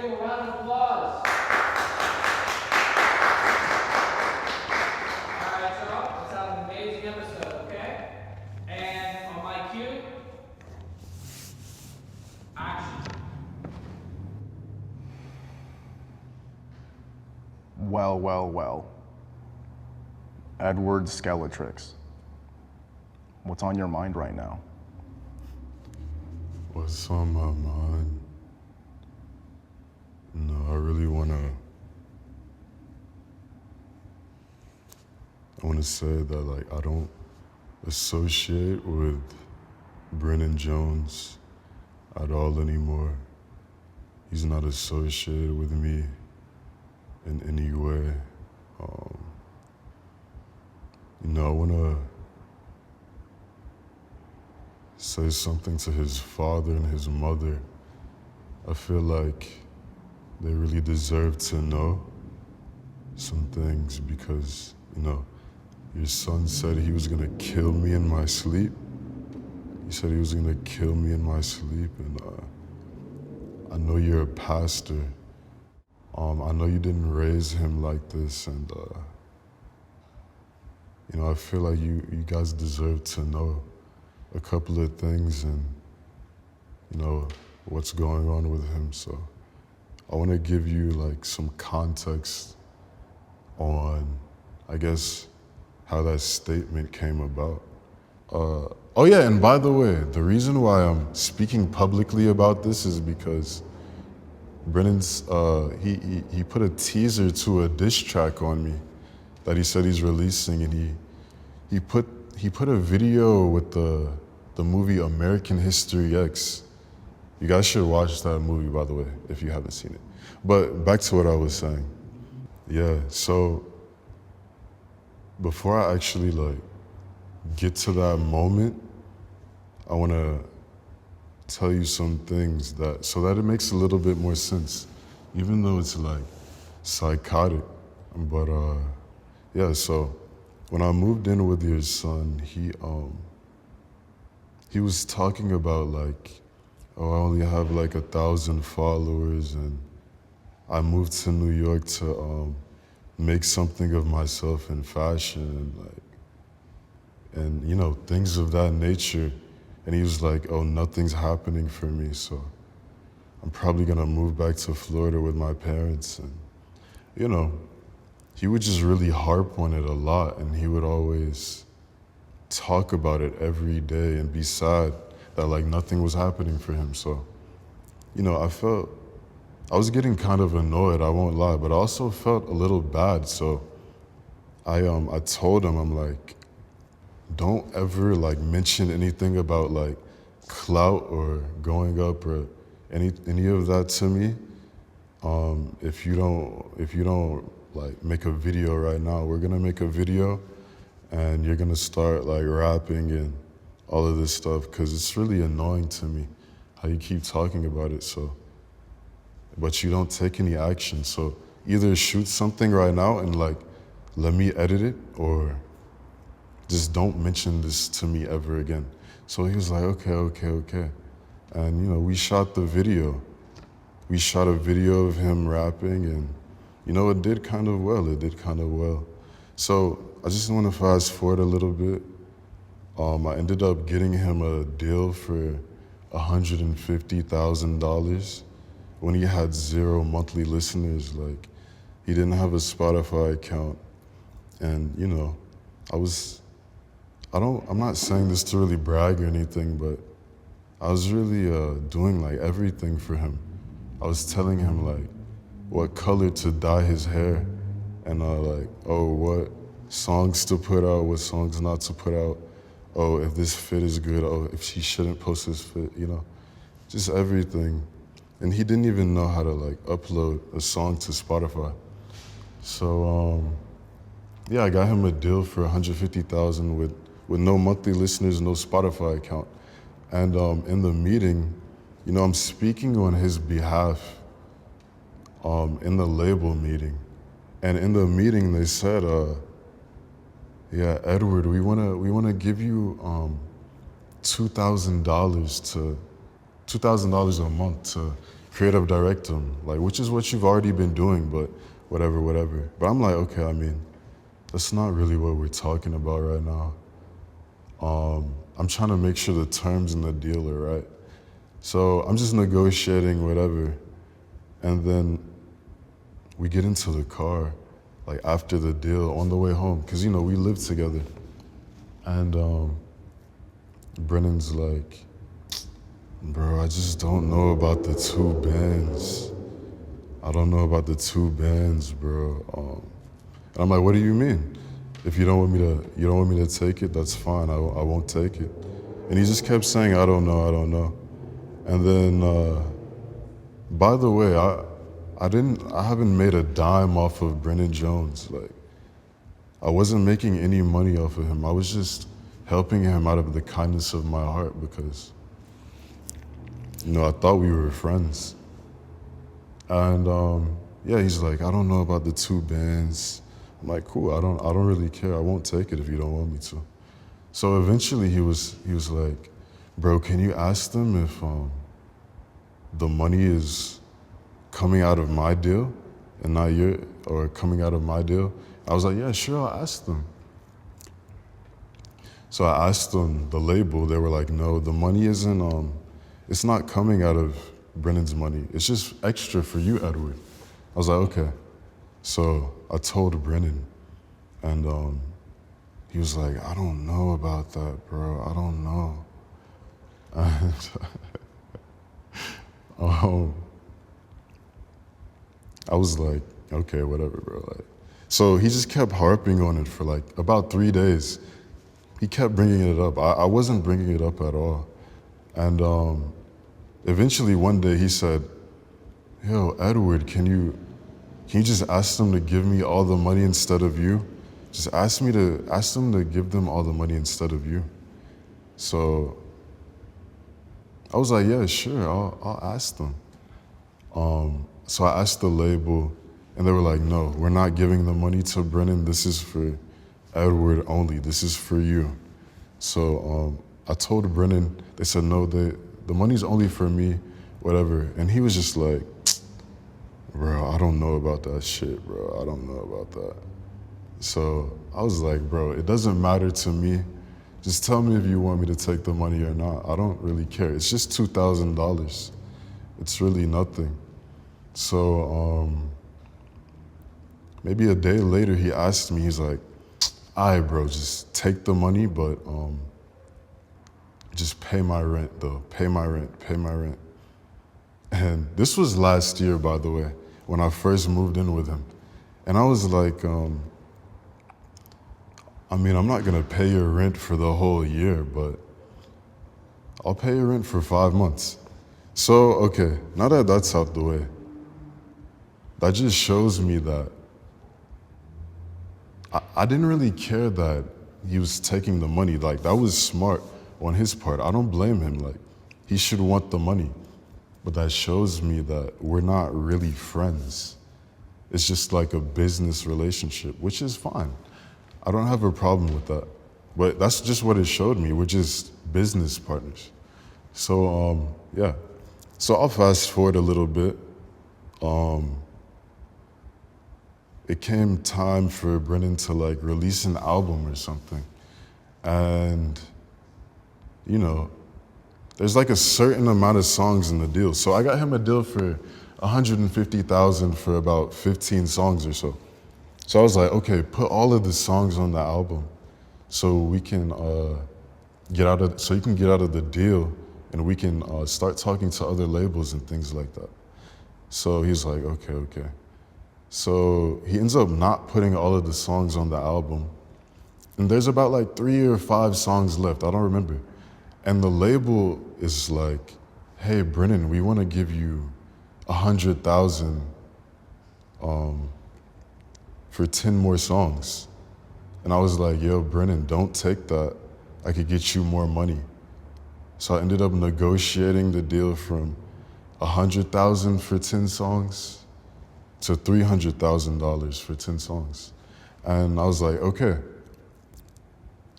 give him a round of applause. All right, y'all. Let's have an amazing episode, okay? And on my cue, action. Well, well, well. Edward Skeletrix. What's on your mind right now? What's on my mind? No, I really wanna say that like I don't associate with Brennan Jones at all anymore. He's not associated with me in any way. I wanna say something to his father and his mother. I feel like they really deserve to know some things because, your son said he was gonna kill me in my sleep. He said he was gonna kill me in my sleep, and I know you're a pastor. I know you didn't raise him like this, and I feel like you guys deserve to know a couple of things and, what's going on with him. So I want to give you like some context on, I guess, how that statement came about. Oh yeah, and by the way, the reason why I'm speaking publicly about this is because Brennan's, he put a teaser to a diss track on me that he said he's releasing, and he put a video with the movie American History X. You guys should watch that movie, by the way, if you haven't seen it. But back to what I was saying. Yeah, so before I actually get to that moment, I want to tell you some things so that it makes a little bit more sense, even though it's psychotic. But yeah, so when I moved in with your son, he was talking about I only have 1,000 followers, and I moved to New York to make something of myself in fashion and things of that nature. And he was like, oh, nothing's happening for me, so I'm probably gonna move back to Florida with my parents. And he would just really harp on it a lot, and he would always talk about it every day and be sad that nothing was happening for him. So, I was getting kind of annoyed, I won't lie, but I also felt a little bad. So I told him, I'm like, don't ever mention anything about clout or going up or any of that to me. If you don't make a video right now, we're gonna make a video and you're gonna start rapping and all of this stuff, because it's really annoying to me how you keep talking about it. So, but you don't take any action. So either shoot something right now and let me edit it, or just don't mention this to me ever again. So he was like, okay. And we shot the video. We shot a video of him rapping, and it did kind of well. So I just want to fast forward a little bit. I ended up getting him a deal for $150,000 when he had 0 monthly listeners. He didn't have a Spotify account. And I'm not saying this to really brag or anything, but I was really doing everything for him. I was telling him what color to dye his hair, and what songs to put out, what songs not to put out. Oh, if this fit is good. Oh, if he shouldn't post this fit. Just everything. And he didn't even know how to upload a song to Spotify. So yeah, I got him a deal for $150,000 with no monthly listeners, no Spotify account. And in the meeting, I'm speaking on his behalf in the label meeting. And in the meeting, they said, yeah, Edward, we wanna give you $2,000 a month to creative direct him, like, which is what you've already been doing, but whatever. But I'm like, okay, I mean, that's not really what we're talking about right now. I'm trying to make sure the terms in the deal are right. So I'm just negotiating whatever. And then we get into the car, like after the deal, on the way home, because, we live together. And Brennan's like, bro, I just don't know about the 2 bands. I don't know about the 2 bands, bro. And I'm like, what do you mean? If you don't want me to take it, that's fine. I won't take it. And he just kept saying, I don't know. And then, by the way, I haven't made a dime off of Brennan Jones. Like, I wasn't making any money off of him. I was just helping him out of the kindness of my heart because, I thought we were friends. And yeah, he's like, I don't know about the 2 bands. I'm like, cool. I don't really care. I won't take it if you don't want me to. So eventually he was like, bro, can you ask them if the money is coming out of my deal and not or coming out of my deal? I was like, yeah, sure, I'll ask them. So I asked them the label. They were like, no, the money isn't, it's not coming out of Brennan's money. It's just extra for you, Edward. I was like, okay. So I told Brennan, and he was like, I don't know about that, bro. I don't know. And I was like, okay, whatever, bro. Like, so he just kept harping on it for like about 3 days. He kept bringing it up. I wasn't bringing it up at all. And eventually one day he said, yo, Edward, can you just ask them to give me all the money instead of you? Just ask them to give them all the money instead of you. So I was like, yeah, sure, I'll ask them. So I asked the label, and they were like, no, we're not giving the money to Brennan. This is for Edward only. This is for you. So I told Brennan, they said, no, the money's only for me, whatever. And he was just like, bro, I don't know about that shit, bro. I don't know about that. So I was like, bro, it doesn't matter to me. Just tell me if you want me to take the money or not. I don't really care. It's just $2,000. It's really nothing. So maybe a day later, he asked me, he's like, all right, bro, just take the money, but just pay my rent, though. Pay my rent. And this was last year, by the way, when I first moved in with him. And I was like, I mean, I'm not gonna pay your rent for the whole year, but I'll pay your rent for 5 months. So, okay, now that that's out the way, that just shows me that I didn't really care that he was taking the money. Like, that was smart on his part. I don't blame him. Like, he should want the money. But that shows me that we're not really friends. It's just like a business relationship, which is fine. I don't have a problem with that. But that's just what it showed me. We're just business partners. So, yeah. So I'll fast forward a little bit. It came time for Brennan to like release an album or something. And, you know, there's like a certain amount of songs in the deal. So I got him a deal for $150,000 for about 15 songs or so. So I was like, okay, put all of the songs on the album so we can so you can get out of the deal and we can start talking to other labels and things like that. So he's like, okay. So he ends up not putting all of the songs on the album. And there's about like 3 or 5 songs left, I don't remember. And the label is like, hey, Brennan, we want to give you $100,000 for 10 more songs. And I was like, yo, Brennan, don't take that. I could get you more money. So I ended up negotiating the deal from $100,000 for 10 songs to $300,000 for 10 songs. And I was like, okay,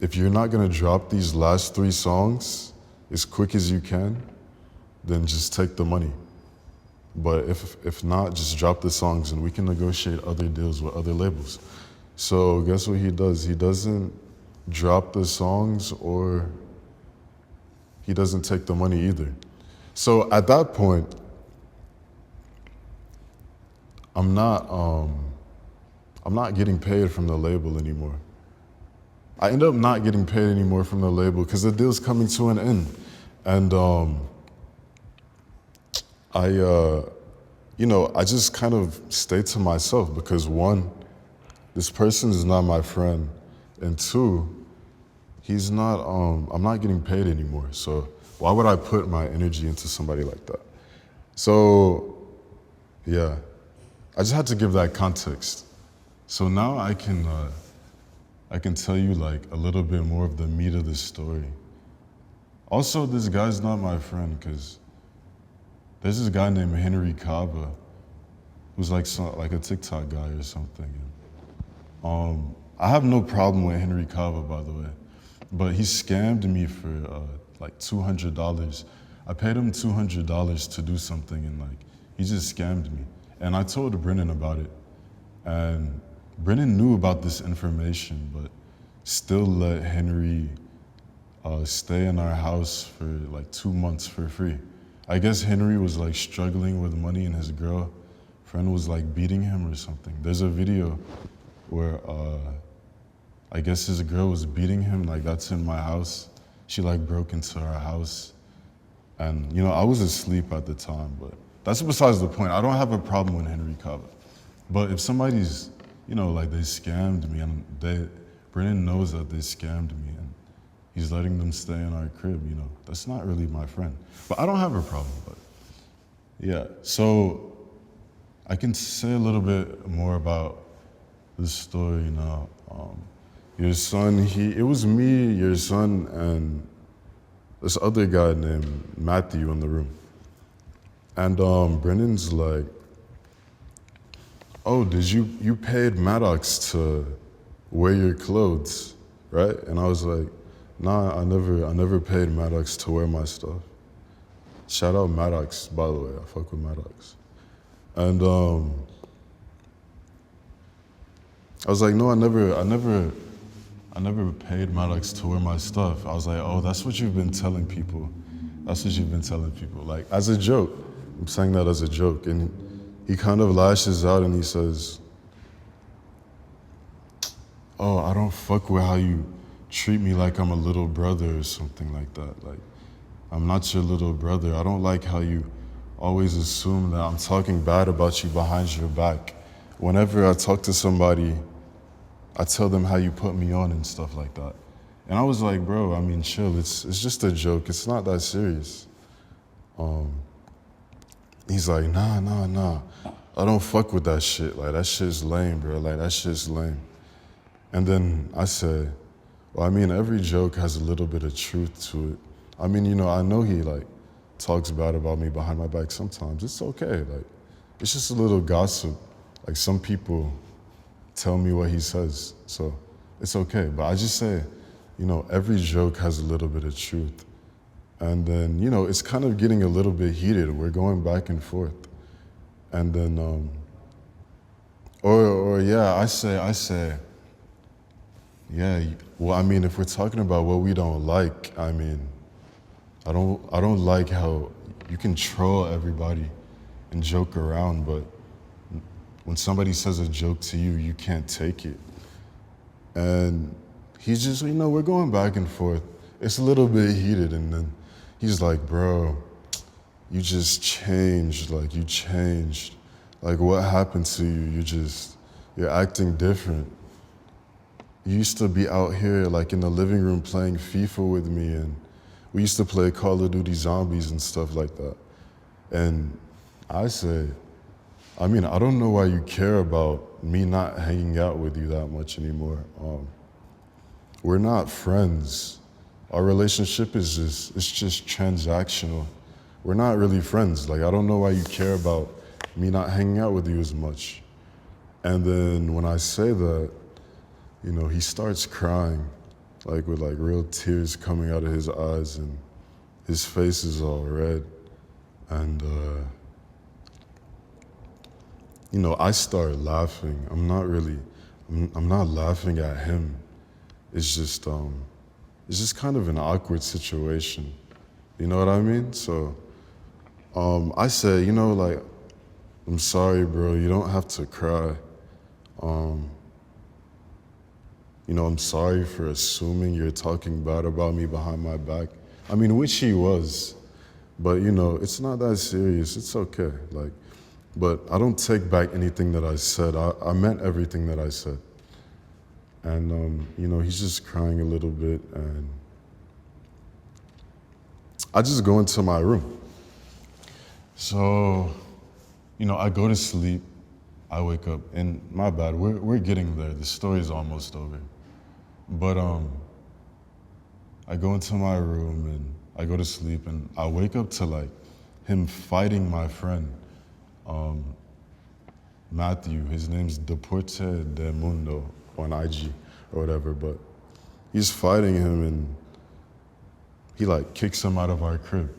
if you're not gonna drop these last 3 songs as quick as you can, then just take the money. But if not, just drop the songs and we can negotiate other deals with other labels. So guess what he does? He doesn't drop the songs or he doesn't take the money either. So at that point, I'm not getting paid from the label anymore. I end up not getting paid anymore from the label because the deal's coming to an end. And I just kind of stayed to myself because one, this person is not my friend, and two, he's not, I'm not getting paid anymore. So why would I put my energy into somebody like that? So, yeah, I just had to give that context. So now I can tell you like a little bit more of the meat of the story. Also, this guy's not my friend because there's this guy named Henry Kaba who's like a TikTok guy or something. I have no problem with Henry Kaba, by the way, but he scammed me for like $200. I paid him $200 to do something, and like he just scammed me. And I told Brennan about it, and Brennan knew about this information, but still let Henry stay in our house for like 2 months for free. I guess Henry was like struggling with money and his girlfriend was like beating him or something. There's a video where I guess his girl was beating him, like that's in my house. She like broke into our house. And I was asleep at the time, but that's besides the point. I don't have a problem with Henry Kaba. But if somebody's, like they scammed me and Brennan knows that they scammed me and he's letting them stay in our crib, that's not really my friend. But I don't have a problem, but yeah. So I can say a little bit more about this story now. Your son, it was me, your son, and this other guy named Matthew in the room. And Brennan's like, oh, you paid Maddox to wear your clothes, right? And I was like, nah, I never paid Maddox to wear my stuff. Shout out Maddox, by the way, I fuck with Maddox. And I was like, no, I never paid Maddox to wear my stuff. I was like, oh, that's what you've been telling people. That's what you've been telling people. Like, as a joke. I'm saying that as a joke. And he kind of lashes out and he says, oh, I don't fuck with how you treat me like I'm a little brother or something like that. Like, I'm not your little brother. I don't like how you always assume that I'm talking bad about you behind your back. Whenever I talk to somebody, I tell them how you put me on and stuff like that. And I was like, bro, I mean, chill, it's just a joke. It's not that serious. He's like, nah. I don't fuck with that shit. Like, that shit's lame, bro. Like, that shit's lame. And then I said, well, I mean, every joke has a little bit of truth to it. I mean, I know he, like, talks bad about me behind my back sometimes. It's okay. Like, it's just a little gossip. Like, some people tell me what he says, so it's okay. But I just say, every joke has a little bit of truth. And then, it's kind of getting a little bit heated. We're going back and forth. And then, I say, yeah, well, I mean, if we're talking about what we don't like, I mean, I don't like how you can troll everybody and joke around, but when somebody says a joke to you, you can't take it. And he's just, we're going back and forth. It's a little bit heated, and then he's like, bro, you just changed, like you changed. Like what happened to you? You're acting different. You used to be out here like in the living room playing FIFA with me, and we used to play Call of Duty Zombies and stuff like that. And I say, I mean, I don't know why you care about me not hanging out with you that much anymore. We're not friends. Our relationship is just transactional. We're not really friends. Like, I don't know why you care about me not hanging out with you as much. And then when I say that, he starts crying, like with like real tears coming out of his eyes, and his face is all red. And I start laughing. I'm not laughing at him. It's just kind of an awkward situation. You know what I mean? So I said, like, I'm sorry, bro. You don't have to cry. I'm sorry for assuming you're talking bad about me behind my back. I mean, which he was, but it's not that serious. It's okay. Like, but I don't take back anything that I said. I meant everything that I said. And he's just crying a little bit, and I just go into my room. So, I go to sleep. I wake up, and my bad. We're getting there. The story's almost over. But I go into my room and I go to sleep, and I wake up to like him fighting my friend, Matthew. His name's Deporte de Mundo on IG or whatever, but he's fighting him, and he like kicks him out of our crib.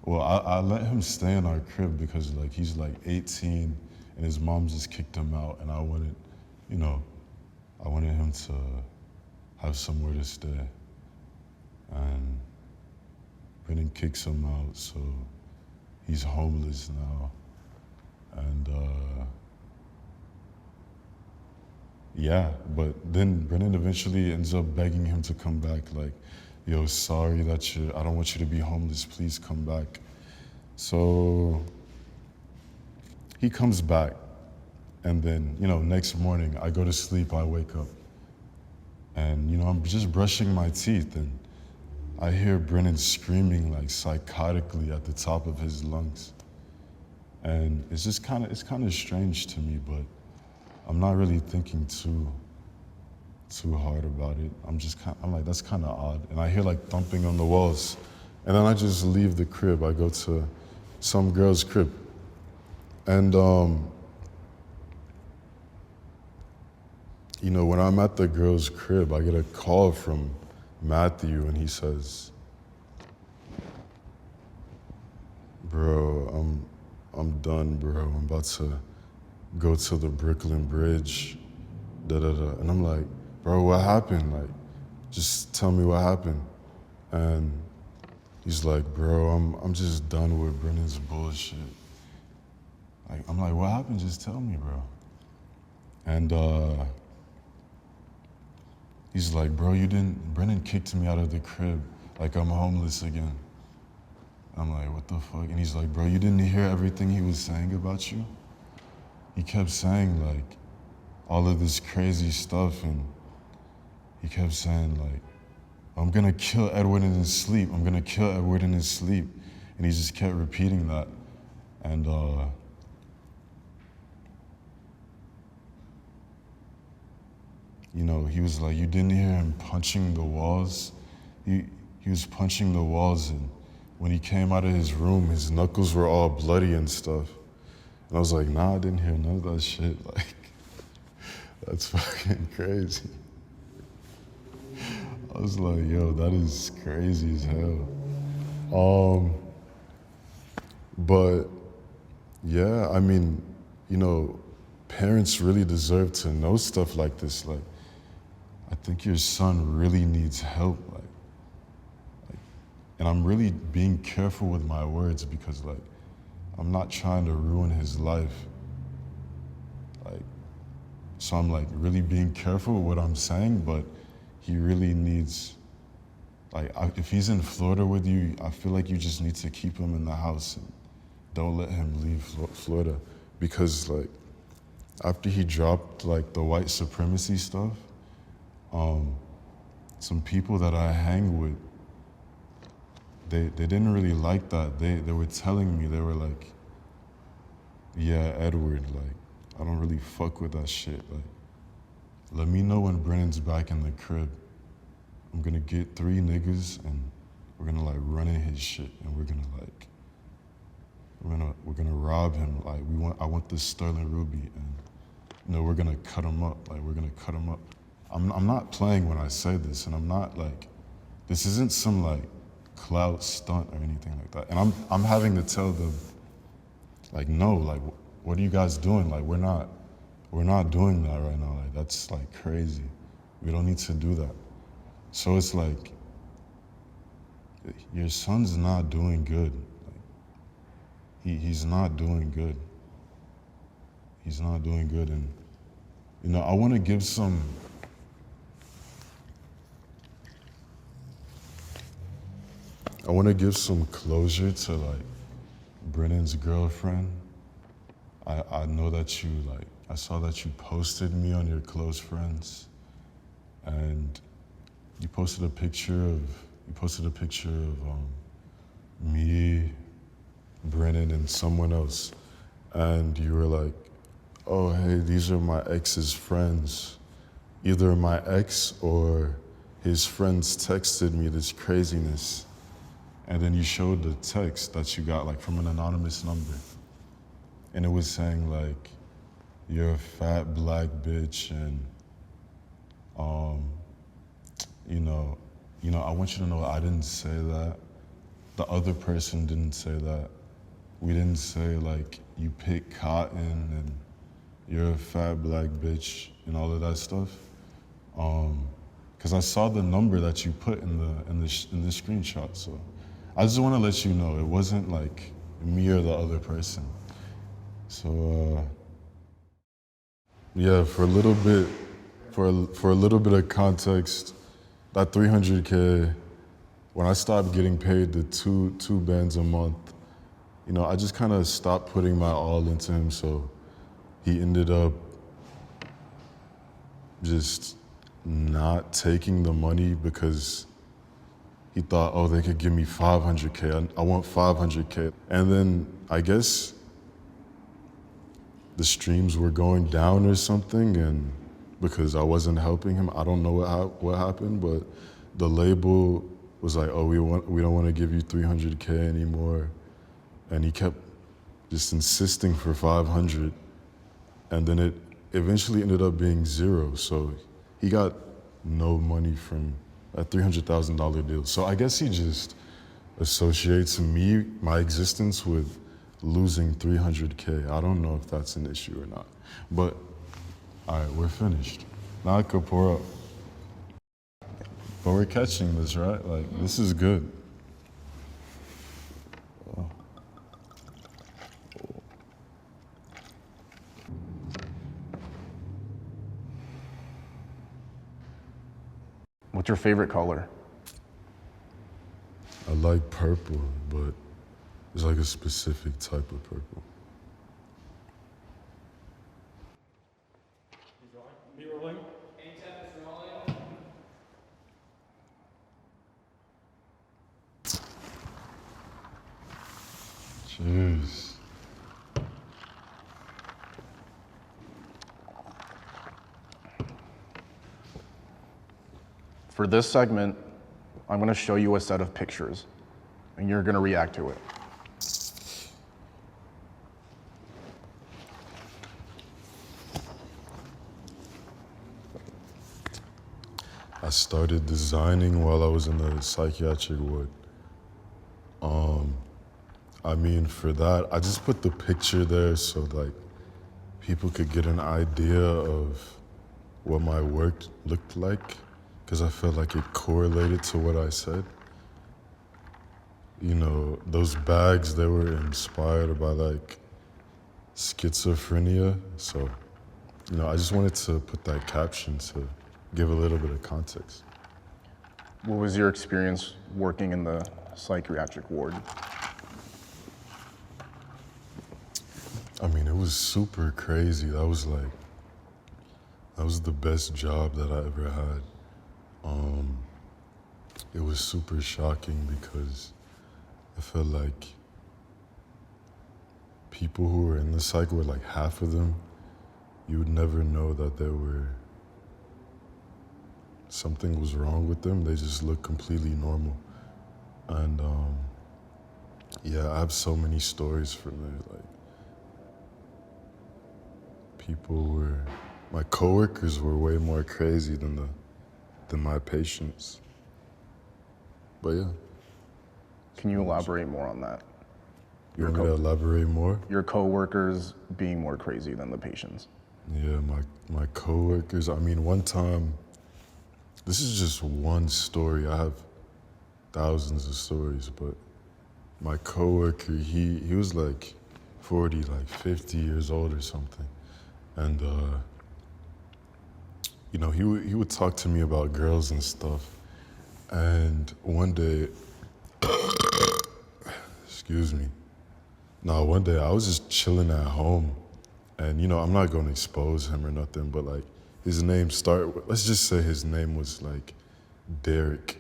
Well, I let him stay in our crib because like he's like 18 and his mom just kicked him out, and I wanted him to have somewhere to stay. And Brennan kicks him out, so he's homeless now. And yeah, but then Brennan eventually ends up begging him to come back, like, yo, sorry that I don't want you to be homeless, please come back. So he comes back, and then, next morning I go to sleep, I wake up, and, I'm just brushing my teeth, and I hear Brennan screaming like psychotically at the top of his lungs. And it's kind of strange to me, but I'm not really thinking too hard about it. I'm like, that's kind of odd. And I hear like thumping on the walls. And then I just leave the crib. I go to some girl's crib. And, when I'm at the girl's crib, I get a call from Matthew, and he says, bro, I'm done, bro. I'm about to go to the Brooklyn Bridge, da-da-da. And I'm like, bro, what happened? Like, just tell me what happened. And he's like, bro, I'm just done with Brennan's bullshit. Like, I'm like, what happened? Just tell me, bro. And he's like, bro, Brennan kicked me out of the crib, like I'm homeless again. I'm like, what the fuck? And he's like, bro, you didn't hear everything he was saying about you? He kept saying like all of this crazy stuff, and he kept saying like, I'm gonna kill Edward in his sleep. I'm gonna kill Edward in his sleep. And he just kept repeating that. And he was like, you didn't hear him punching the walls? He was punching the walls, and when he came out of his room, his knuckles were all bloody and stuff. And I was like, nah, I didn't hear none of that shit. Like, that's fucking crazy. I was like, yo, that is crazy as hell. But yeah, I mean, parents really deserve to know stuff like this. Like, I think your son really needs help. Like, and I'm really being careful with my words because, like, I'm not trying to ruin his life. Like, so I'm like really being careful with what I'm saying, but he really needs, like, if he's in Florida with you, I feel like you just need to keep him in the house and don't let him leave Florida. Because, like, after he dropped, like, the white supremacy stuff, some people that I hang with, they didn't really like that. They were telling me, they were like, yeah, Edward, like, I don't really fuck with that shit. Like, let me know when Brennan's back in the crib. I'm gonna get 3 niggas and we're gonna like run in his shit, and we're gonna rob him. Like, I want this Sterling Ruby, and we're gonna cut him up. Like, we're gonna cut him up. I'm not playing when I say this, and I'm not like, this isn't some like clout stunt or anything like that. And I'm having to tell them, like, no, like, what are you guys doing? Like, we're not doing that right now. Like, that's like crazy. We don't need to do that. So it's like, your son's not doing good. Like, he's not doing good. He's not doing good. And, you know, I want to give some, closure to like Brennan's girlfriend. I know that you like, I saw that you posted me on your close friends, and you posted a picture of me, Brennan, and someone else, and you were like, oh hey, these are my ex's friends. Either my ex or his friends texted me this craziness. And then you showed the text that you got like from an anonymous number. And it was saying like, you're a fat black bitch, and I want you to know I didn't say that. The other person didn't say that. We didn't say like you pick cotton and you're a fat black bitch and all of that stuff. Because I saw the number that you put in the screenshot. So I just want to let you know it wasn't like me or the other person. So yeah, for a little bit of context, that 300K, when I stopped getting paid the two bands a month, you know, I just kind of stopped putting my all into him. So he ended up just not taking the money because he thought, oh, they could give me 500K. I want 500K. And then I guess the streams were going down or something, and because I wasn't helping him, I don't know what happened, but the label was like, oh, we don't want to give you 300K anymore. And he kept just insisting for 500. And then it eventually ended up being zero. So he got no money from a $300,000 deal. So I guess he just associates my existence with losing 300K. I don't know if that's an issue or not. But all right, we're finished. Now I could pour up. But we're catching this, right? Like, this is good. What's your favorite color? I like purple, but it's like a specific type of purple. Be rolling. Anytime it's rolling. Cheers. For this segment, I'm going to show you a set of pictures, and you're going to react to it. I started designing while I was in the psychiatric ward. I mean, for that, I just put the picture there so like people could get an idea of what my work looked like, because I felt like it correlated to what I said. You know, those bags, they were inspired by like schizophrenia. So, you know, I just wanted to put that caption to give a little bit of context. What was your experience working in the psychiatric ward? I mean, it was super crazy. That was the best job that I ever had. It was super shocking because I felt like people who were in the psych ward, like half of them, you would never know that something was wrong with them. They just looked completely normal. And yeah, I have so many stories from there. Like, my coworkers were way more crazy than my patients. But yeah. Can you elaborate more on that? You want me to elaborate more? Your coworkers being more crazy than the patients. Yeah, my coworkers. I mean, one time, this is just one story. I have thousands of stories, but my coworker, he was like 40, like 50 years old or something, and you know, he would talk to me about girls and stuff. And one day, excuse me. No, one day I was just chilling at home, and you know, I'm not gonna expose him or nothing, but like his name let's just say his name was like Derek.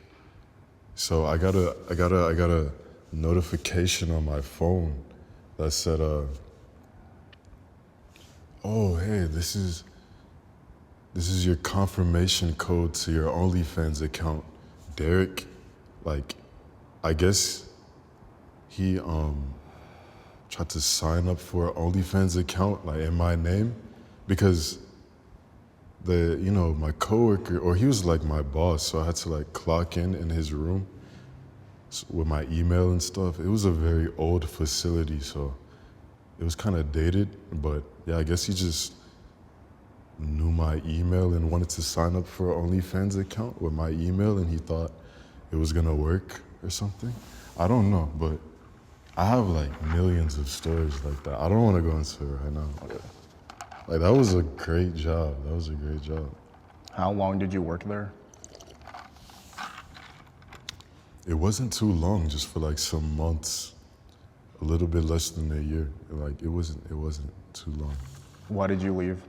So I got a notification on my phone that said, oh hey, this is your confirmation code to your OnlyFans account, Derek. Like, I guess he tried to sign up for an OnlyFans account, like in my name, because my coworker, or he was like my boss, so I had to like clock in his room with my email and stuff. It was a very old facility, so it was kind of dated, but yeah, I guess he just knew my email and wanted to sign up for an OnlyFans account with my email, and he thought it was gonna work or something. I don't know, but I have like millions of stories like that. I don't want to go into it right now. Like, that was a great job. That was a great job. How long did you work there? It wasn't too long, just for like some months, a little bit less than a year. Like, it wasn't too long. Why did you leave?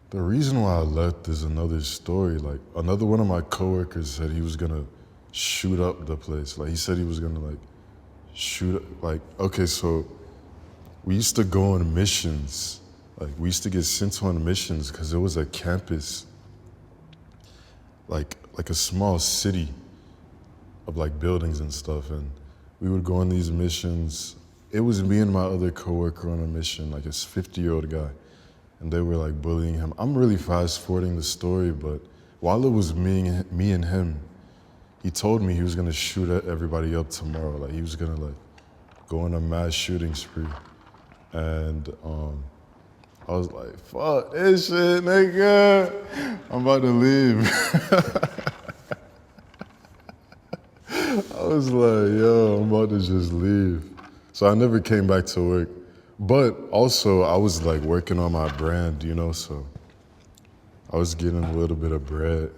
The reason why I left is another story. Like, another one of my coworkers said he was gonna shoot up the place. Like, he said he was gonna like shoot up, like, okay, so we used to go on missions. Like, we used to get sent on missions because it was a campus, like a small city of like buildings and stuff, and we would go on these missions. It was me and my other coworker on a mission, like this 50-year-old guy, and they were like bullying him. I'm really fast forwarding the story, but while it was me and him, he told me he was gonna shoot everybody up tomorrow. Like, he was gonna like go on a mass shooting spree, and I was like, fuck this shit, nigga. I'm about to leave. I was like, yo, I'm about to just leave. So I never came back to work. But also, I was like working on my brand, you know, so I was getting a little bit of bread.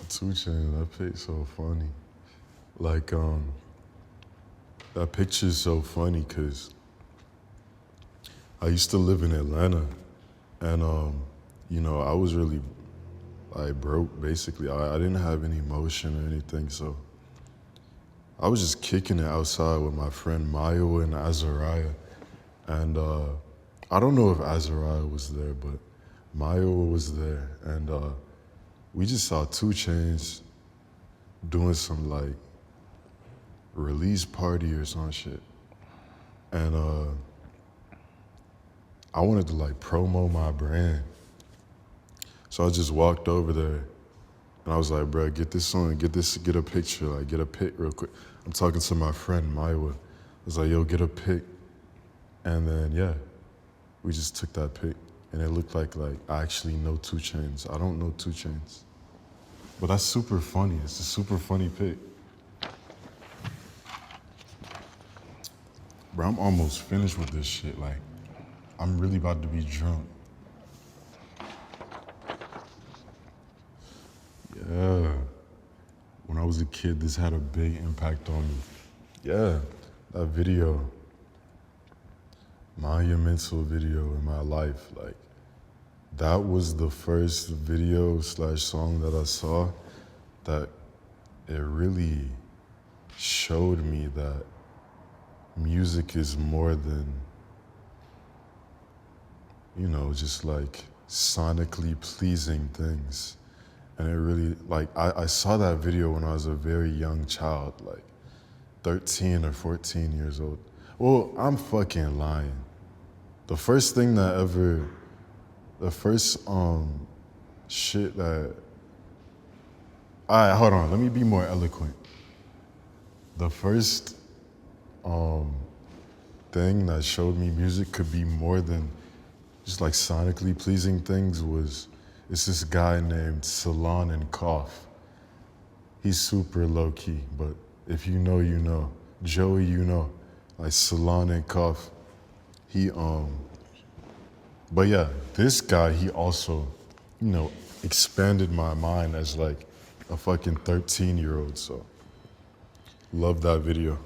2 Chainz, that pic's so funny. Like, that picture's so funny because I used to live in Atlanta, and you know, I was really like broke basically. I didn't have any motion or anything, so I was just kicking it outside with my friend Mayo and Azariah. And I don't know if Azariah was there, but Mayo was there, and we just saw 2 Chainz doing some like release party or some shit. And I wanted to like promo my brand. So I just walked over there and I was like, bro, get this on, get a picture, like get a pic real quick. I'm talking to my friend Maiwa. I was like, yo, get a pic. And then yeah, we just took that pic and it looked like I actually know 2 Chainz. I don't know 2 Chainz. But that's super funny. It's a super funny pic. Bro, I'm almost finished with this shit. Like, I'm really about to be drunk. Yeah. When I was a kid, this had a big impact on me. Yeah, that video, monumental video in my life. Like, that was the first video / song that I saw that it really showed me that music is more than, you know, just like sonically pleasing things. And it really, like, I saw that video when I was a very young child, like 13 or 14 years old. Well, I'm fucking lying. The first thing that ever, the first shit that, all right, hold on, let me be more eloquent. The first thing that showed me music could be more than just like sonically pleasing things was, it's this guy named Salon and Cough. He's super low key, but if you know, you know. Joey, you know, like Salon and Cough. But yeah, this guy, he also, you know, expanded my mind as like a fucking 13-year-old, so love that video.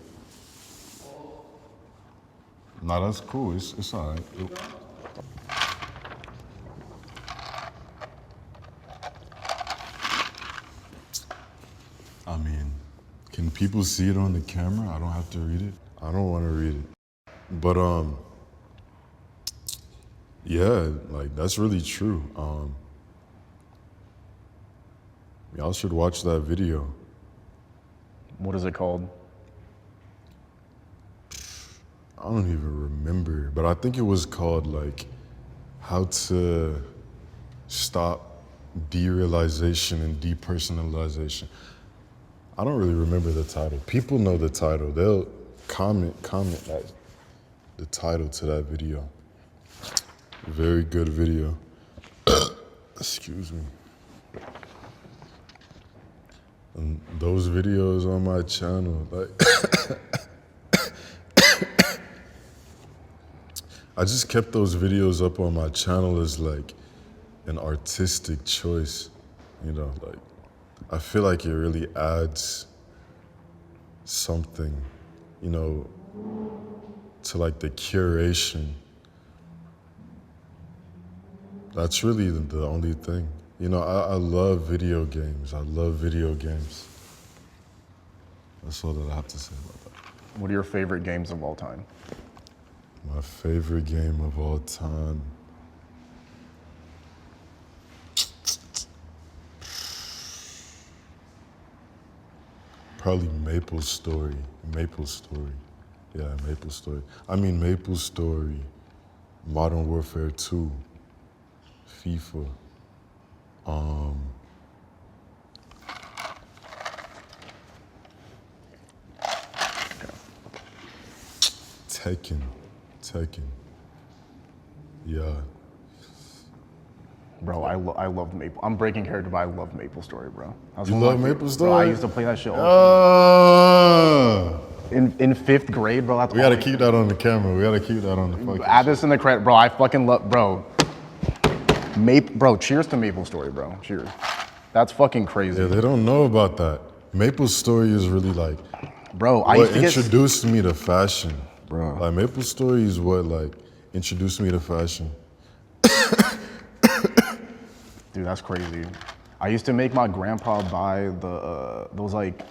Nah, that's cool, it's all right. I mean, can people see it on the camera? I don't have to read it. I don't want to read it. But yeah, like that's really true. Y'all should watch that video. What is it called? I don't even remember, but I think it was called like How to Stop Derealization and Depersonalization. I don't really remember the title. People know the title. They'll comment that the title to that video. Very good video. Excuse me. And those videos on my channel, like I just kept those videos up on my channel as like an artistic choice, you know, like I feel like it really adds something, you know, to like the curation. That's really the only thing. You know, I love video games. I love video games. That's all that I have to say about that. What are your favorite games of all time? My favorite game of all time. Probably Maple Story. Maple Story. Yeah, Maple Story. I mean, Maple Story, Modern Warfare 2, FIFA. Tekken. Yeah. Bro, I love Maple. I'm breaking character, but I love Maple Story, bro. You love Maple Story? Bro, I used to play that shit all Uh, in 5th grade, bro. That's we gotta keep that on the camera. We gotta keep that on the fucking. Add this in the credit, bro. I fucking love, bro. Bro, cheers to Maple Story, bro. Cheers. That's fucking crazy. Yeah, they don't know about that. Maple Story is really like, bro, I what used to get introduced me to fashion. Bro. Like Maple Story is what like introduced me to fashion. Dude, that's crazy. I used to make my grandpa buy those like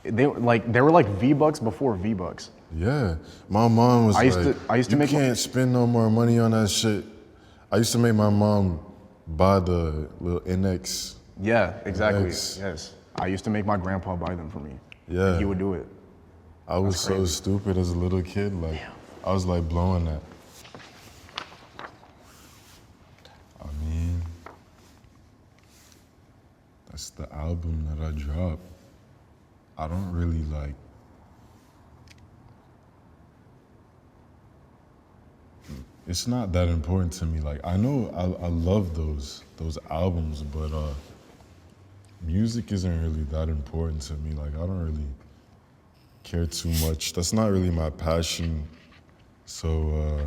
they were like V-Bucks before V-Bucks. Yeah, my mom was I used to you make can't spend no more money on that shit. I used to make my mom buy the little NX. Yeah, exactly. NX. Yes. I used to make my grandpa buy them for me. Yeah. And he would do it. I was so stupid as a little kid. Like, Damn. I was like blowing that. I mean, that's the album that I dropped. I don't really like. It's not that important to me. Like, I know I love those albums, but music isn't really that important to me. Like, I don't really care too much. That's not really my passion. So,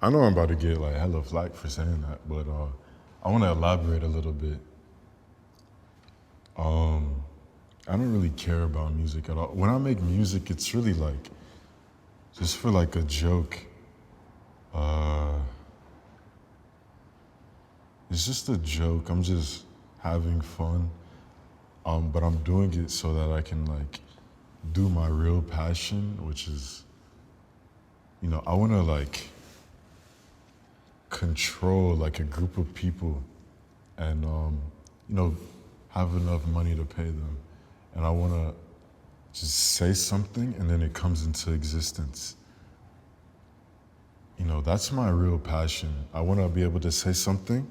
I know I'm about to get like hella flack for saying that, but I want to elaborate a little bit. I don't really care about music at all. When I make music, it's really like, just for like a joke. It's just a joke. I'm just having fun. But I'm doing it so that I can like do my real passion, which is, you know, I want to like control like a group of people and, you know, have enough money to pay them. And I want to just say something and then it comes into existence. You know, that's my real passion. I want to be able to say something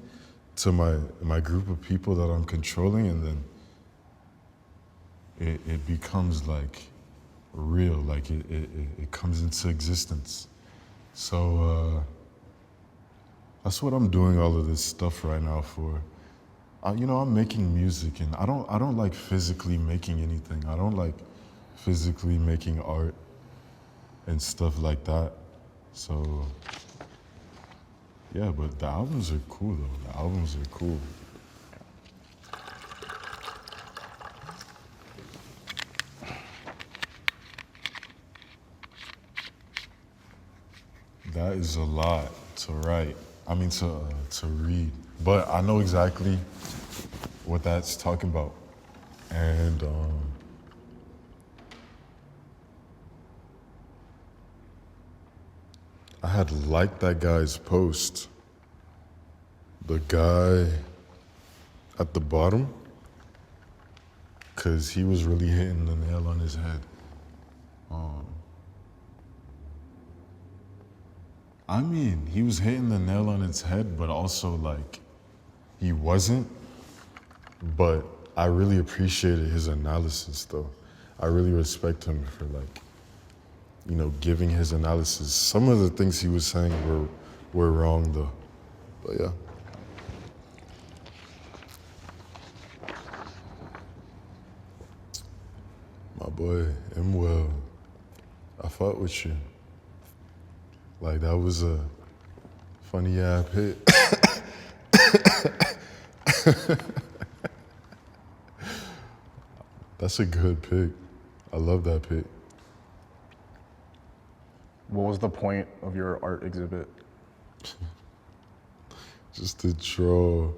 to my group of people that I'm controlling, and then it becomes like real, like it comes into existence. So that's what I'm doing all of this stuff right now for. You know, I'm making music, and I don't like physically making anything. I don't like physically making art and stuff like that. So yeah, but the albums are cool though. The albums are cool. That is a lot to write. I mean to read. But I know exactly what that's talking about. And I had liked that guy's post. The guy at the bottom, because he was really hitting the nail on his head. I mean, he was hitting the nail on its head, but also like, he wasn't. But I really appreciated his analysis though. I really respect him for like, you know, giving his analysis. Some of the things he was saying were wrong though, but yeah. My boy, Imwell, I fought with you. Like, that was a funny ass hit. That's a good pick. I love that pick. What was the point of your art exhibit? Just to troll.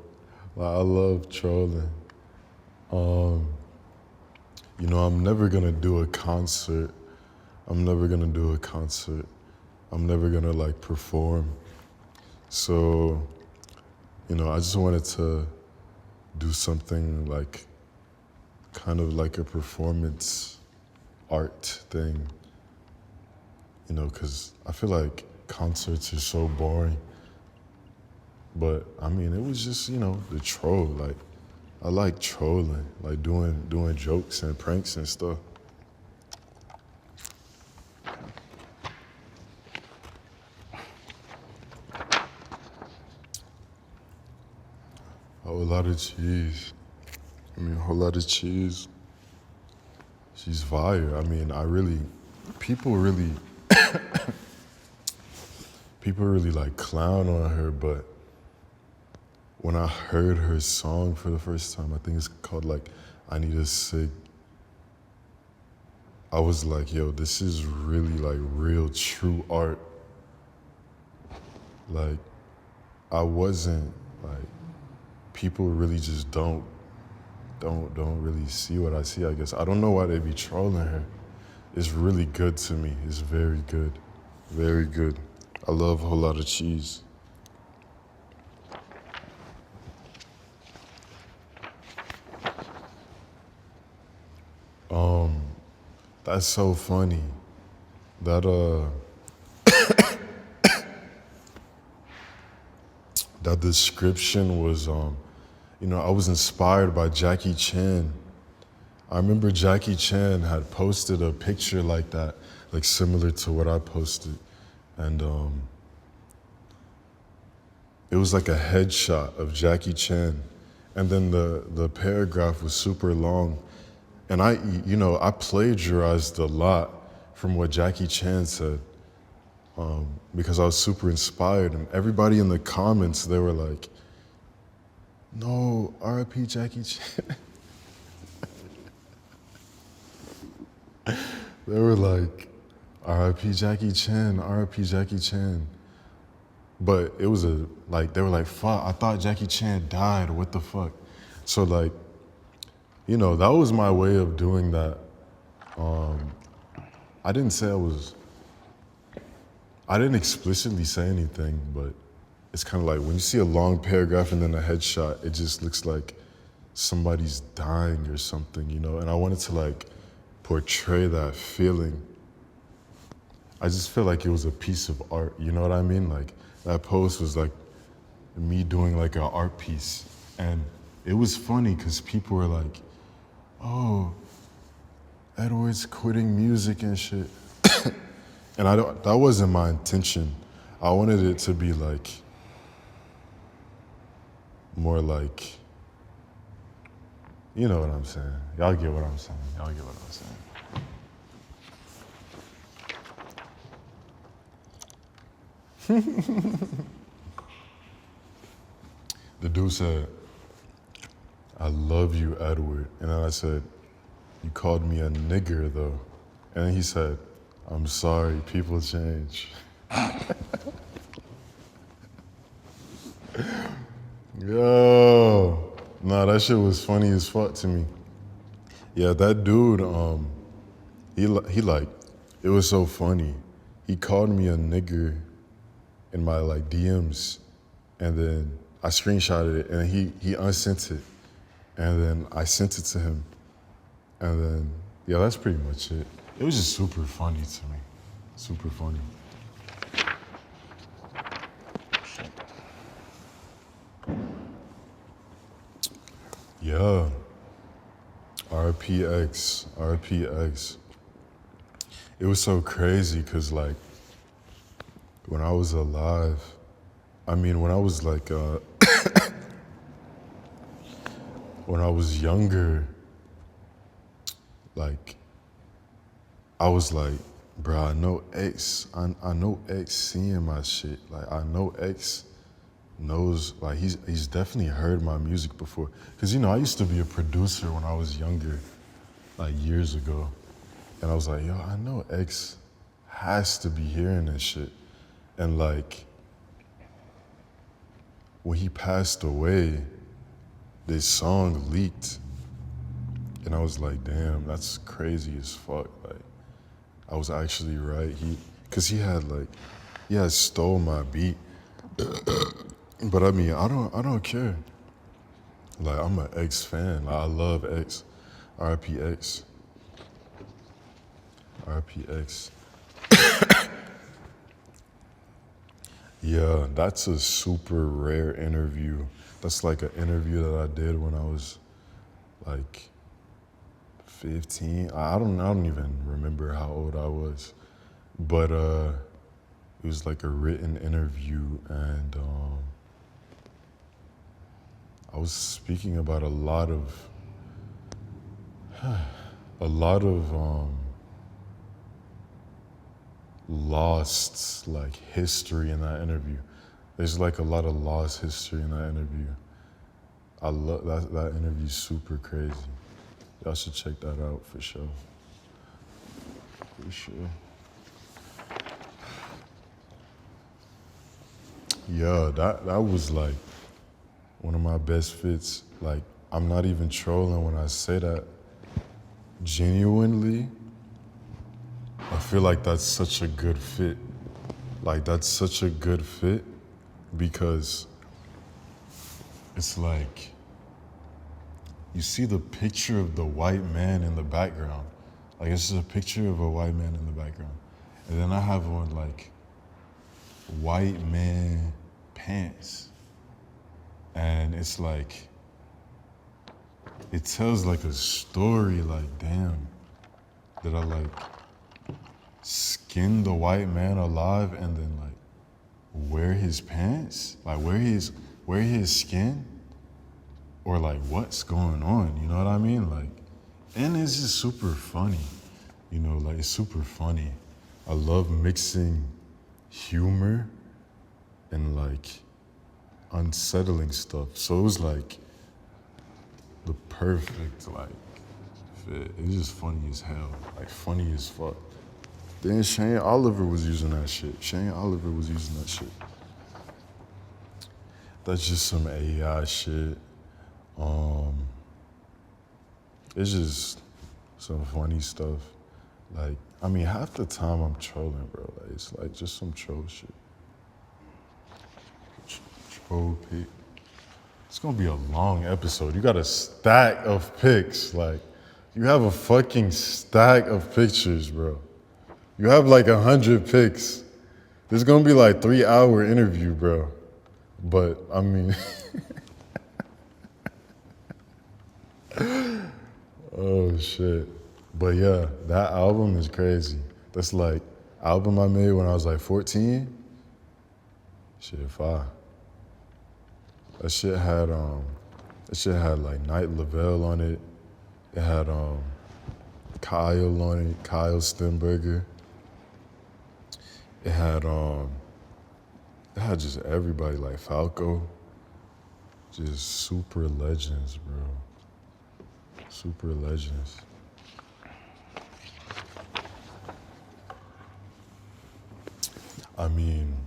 Like, I love trolling. You know, I'm never gonna do a concert. I'm never gonna do a concert. I'm never gonna like perform. So, you know, I just wanted to do something like, kind of like a performance art thing. You know, because I feel like concerts are so boring. But I mean, it was just, you know, the troll. Like, I like trolling, like doing jokes and pranks and stuff. A whole lot of cheese. I mean, a whole lot of cheese. She's fire. I mean, people really like clown on her, but when I heard her song for the first time, I think it's called like, I Need a Cig. I was like, yo, this is really like real, true art. Like, I wasn't like, people really just don't really see what I see, I guess. I don't know why they be trolling her. It's really good to me. It's very good. Very good. I love a whole lot of cheese. That's so funny. That that description was you know, I was inspired by Jackie Chan. I remember Jackie Chan had posted a picture like that, like similar to what I posted. And it was like a headshot of Jackie Chan. And then the paragraph was super long. And you know, I plagiarized a lot from what Jackie Chan said because I was super inspired. And everybody in the comments, they were like, no, R.I.P. Jackie Chan. They were like, R.I.P. Jackie Chan, R.I.P. Jackie Chan. But it was they were like, fuck, I thought Jackie Chan died, what the fuck? So like, you know, that was my way of doing that. I didn't explicitly say anything, but it's kind of like when you see a long paragraph and then a headshot, it just looks like somebody's dying or something, you know? And I wanted to like portray that feeling. I just feel like it was a piece of art, you know what I mean? Like that post was like me doing like an art piece. And it was funny because people were like, oh, Edward's quitting music and shit. And that wasn't my intention. I wanted it to be like, more like, you know what I'm saying. Y'all get what I'm saying. Y'all get what I'm saying. The dude said, I love you, Edward. And then I said, you called me a nigger though. And then he said, I'm sorry, people change. Yo, nah, that shit was funny as fuck to me. Yeah, that dude, he like, it was so funny. He called me a nigger in my like DMs, and then I screenshotted it, and he unsent it, and then I sent it to him, and then yeah, that's pretty much it. It was just super funny to me, super funny. Yeah, RPX. It was so crazy because like when I was alive, I mean when I was like when I was younger, like I was like, bro, I know I know X seeing my shit. Like I know X knows, like he's definitely heard my music before. Cause you know, I used to be a producer when I was younger, like years ago. And I was like, yo, I know X has to be hearing this shit. And like, when he passed away, this song leaked. And I was like, damn, that's crazy as fuck. Like, I was actually right. Cause he had stole my beat. But I mean, I don't care. Like, I'm an X fan. Like, I love X. RPX. RPX. Yeah, that's a super rare interview. That's like an interview that I did when I was like 15. I don't even remember how old I was. But it was like a written interview, and I was speaking about a lot of lost like history in that interview. There's like a lot of lost history in that interview. I love that interview's super crazy. Y'all should check that out for sure. For sure. Yeah, that was like one of my best fits. Like, I'm not even trolling when I say that. Genuinely, I feel like that's such a good fit. Like, that's such a good fit because it's like, you see the picture of the white man in the background. Like, it's just a picture of a white man in the background. And then I have on like white man pants. And it's like, it tells like a story, like, damn, did I like skin the white man alive and then like wear his pants? Like wear his skin? Or like what's going on? You know what I mean? Like, and it's just super funny. You know, like it's super funny. I love mixing humor and like unsettling stuff. So it was like the perfect like fit. It was just funny as hell. Like funny as fuck. Then Shane Oliver was using that shit. That's just some AI shit. It's just some funny stuff. Like, I mean, half the time I'm trolling, bro. Like, it's like just some troll shit. Troll pic. It's gonna be a long episode. You got a stack of pics. Like, You have a fucking stack of pictures, bro. You have like 100 pics. This is gonna be like 3-hour interview, bro. But I mean, oh shit. But yeah, that album is crazy. That's like album I made when I was like 14. Shit, fire. That shit had like Night Lavelle on it. It had Kyle on it, Kyle Stenberger. It had just everybody like Falco. Just super legends, bro. Super legends. I mean,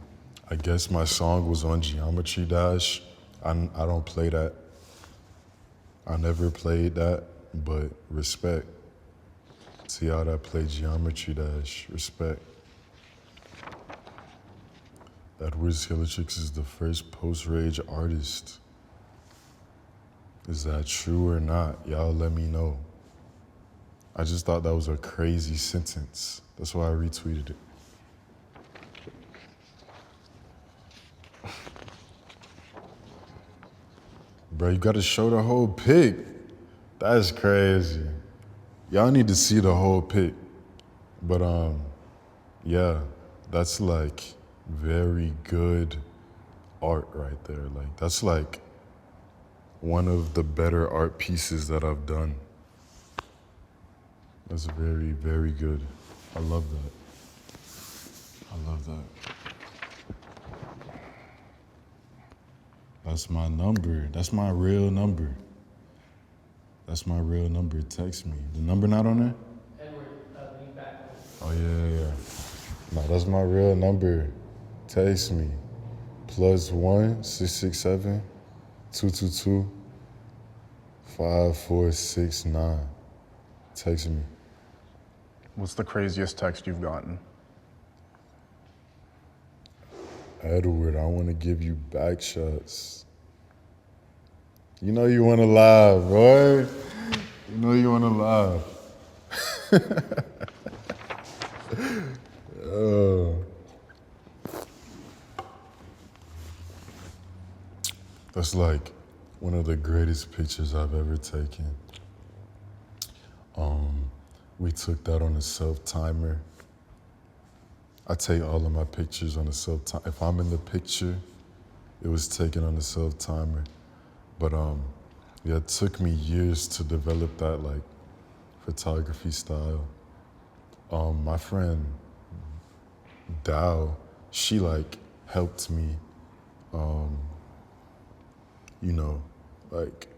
I guess my song was on Geometry Dash. I don't play that. I never played that, but respect. See how that play Geometry Dash, respect. Edward Skeletrix is the first post-rage artist. Is that true or not? Y'all let me know. I just thought that was a crazy sentence. That's why I retweeted it. Bro, you gotta show the whole pic. That's crazy. Y'all need to see the whole pic. But yeah, that's like very good art right there. Like that's like one of the better art pieces that I've done. That's very, very good. I love that. I love that. That's my number. That's my real number. That's my real number. Text me. The number not on there? Edward, lean back. Oh, yeah. No, that's my real number. Text me. +1 667 222 5469. Text me. What's the craziest text you've gotten? Edward, I want to give you back shots. You know you want to laugh, boy. You know you want to laugh. That's like one of the greatest pictures I've ever taken. We took that on a self-timer. I take all of my pictures on a self-timer. If I'm in the picture, it was taken on a self-timer. But yeah, it took me years to develop that like photography style. My friend Dow, she like helped me, you know, like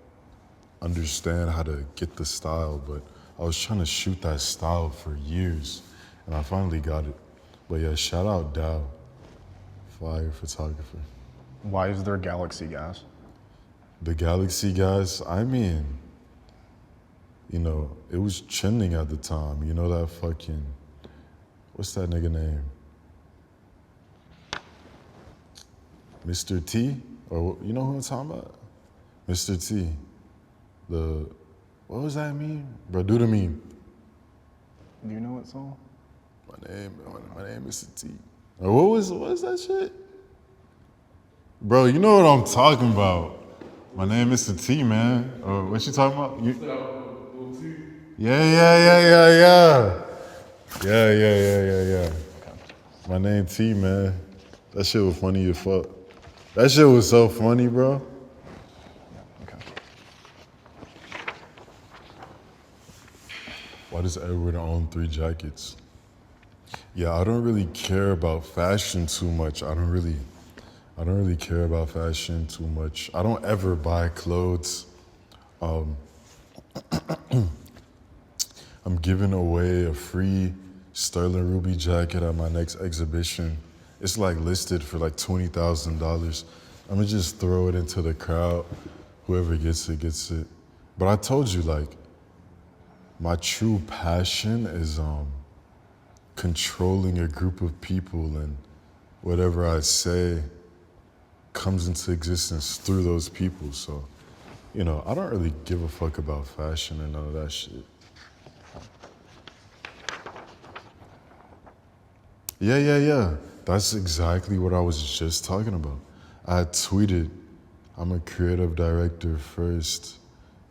understand how to get the style, but I was trying to shoot that style for years and I finally got it. But yeah, shout out Dow, fire photographer. Why is there galaxy gas? The Galaxy guys, I mean, you know, it was trending at the time. You know that fucking, what's that nigga name? Mr. T? Or you know who I'm talking about? Mr. T. What was that meme? Bro, do the meme. Do you know what song? My name is Mr. T. Or what was that shit? Bro, you know what I'm talking about. My name is Mr. T, man. What you talking about? Yeah. Yeah. My name T, man. That shit was funny as fuck. That shit was so funny, bro. Okay. Why does Edward own 3 jackets? Yeah, I don't really care about fashion too much. I don't really care about fashion too much. I don't ever buy clothes. I'm giving away a free Sterling Ruby jacket at my next exhibition. It's like listed for like $20,000. I'm gonna just throw it into the crowd. Whoever gets it, gets it. But I told you, like, my true passion is controlling a group of people, and whatever I say comes into existence through those people. So, you know, I don't really give a fuck about fashion and none of that shit. Yeah. That's exactly what I was just talking about. I had tweeted, I'm a creative director first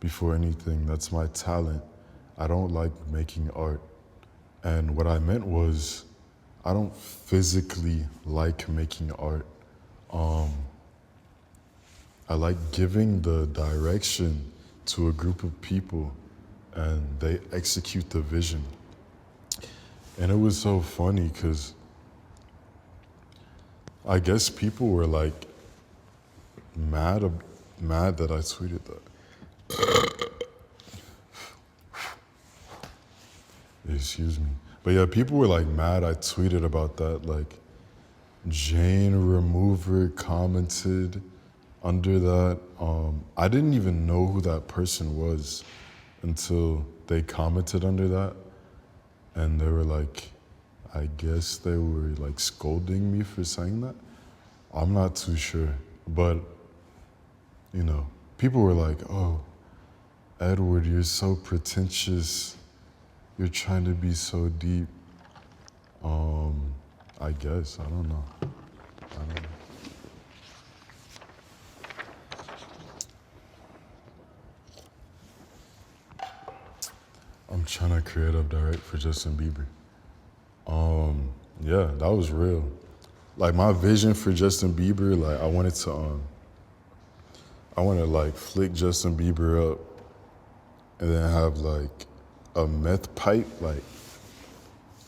before anything. That's my talent. I don't like making art. And what I meant was, I don't physically like making art. I like giving the direction to a group of people and they execute the vision. And it was so funny because I guess people were like mad that I tweeted that. Excuse me. But yeah, people were like mad I tweeted about that. Like Jane Remover commented under that. I didn't even know who that person was until they commented under that. And they were like, I guess they were like scolding me for saying that. I'm not too sure. But, you know, people were like, oh, Edward, you're so pretentious. You're trying to be so deep. I guess. I don't know. I'm trying to creative direct for Justin Bieber. Yeah, that was real. Like my vision for Justin Bieber, like I wanted to like flick Justin Bieber up and then have like a meth pipe like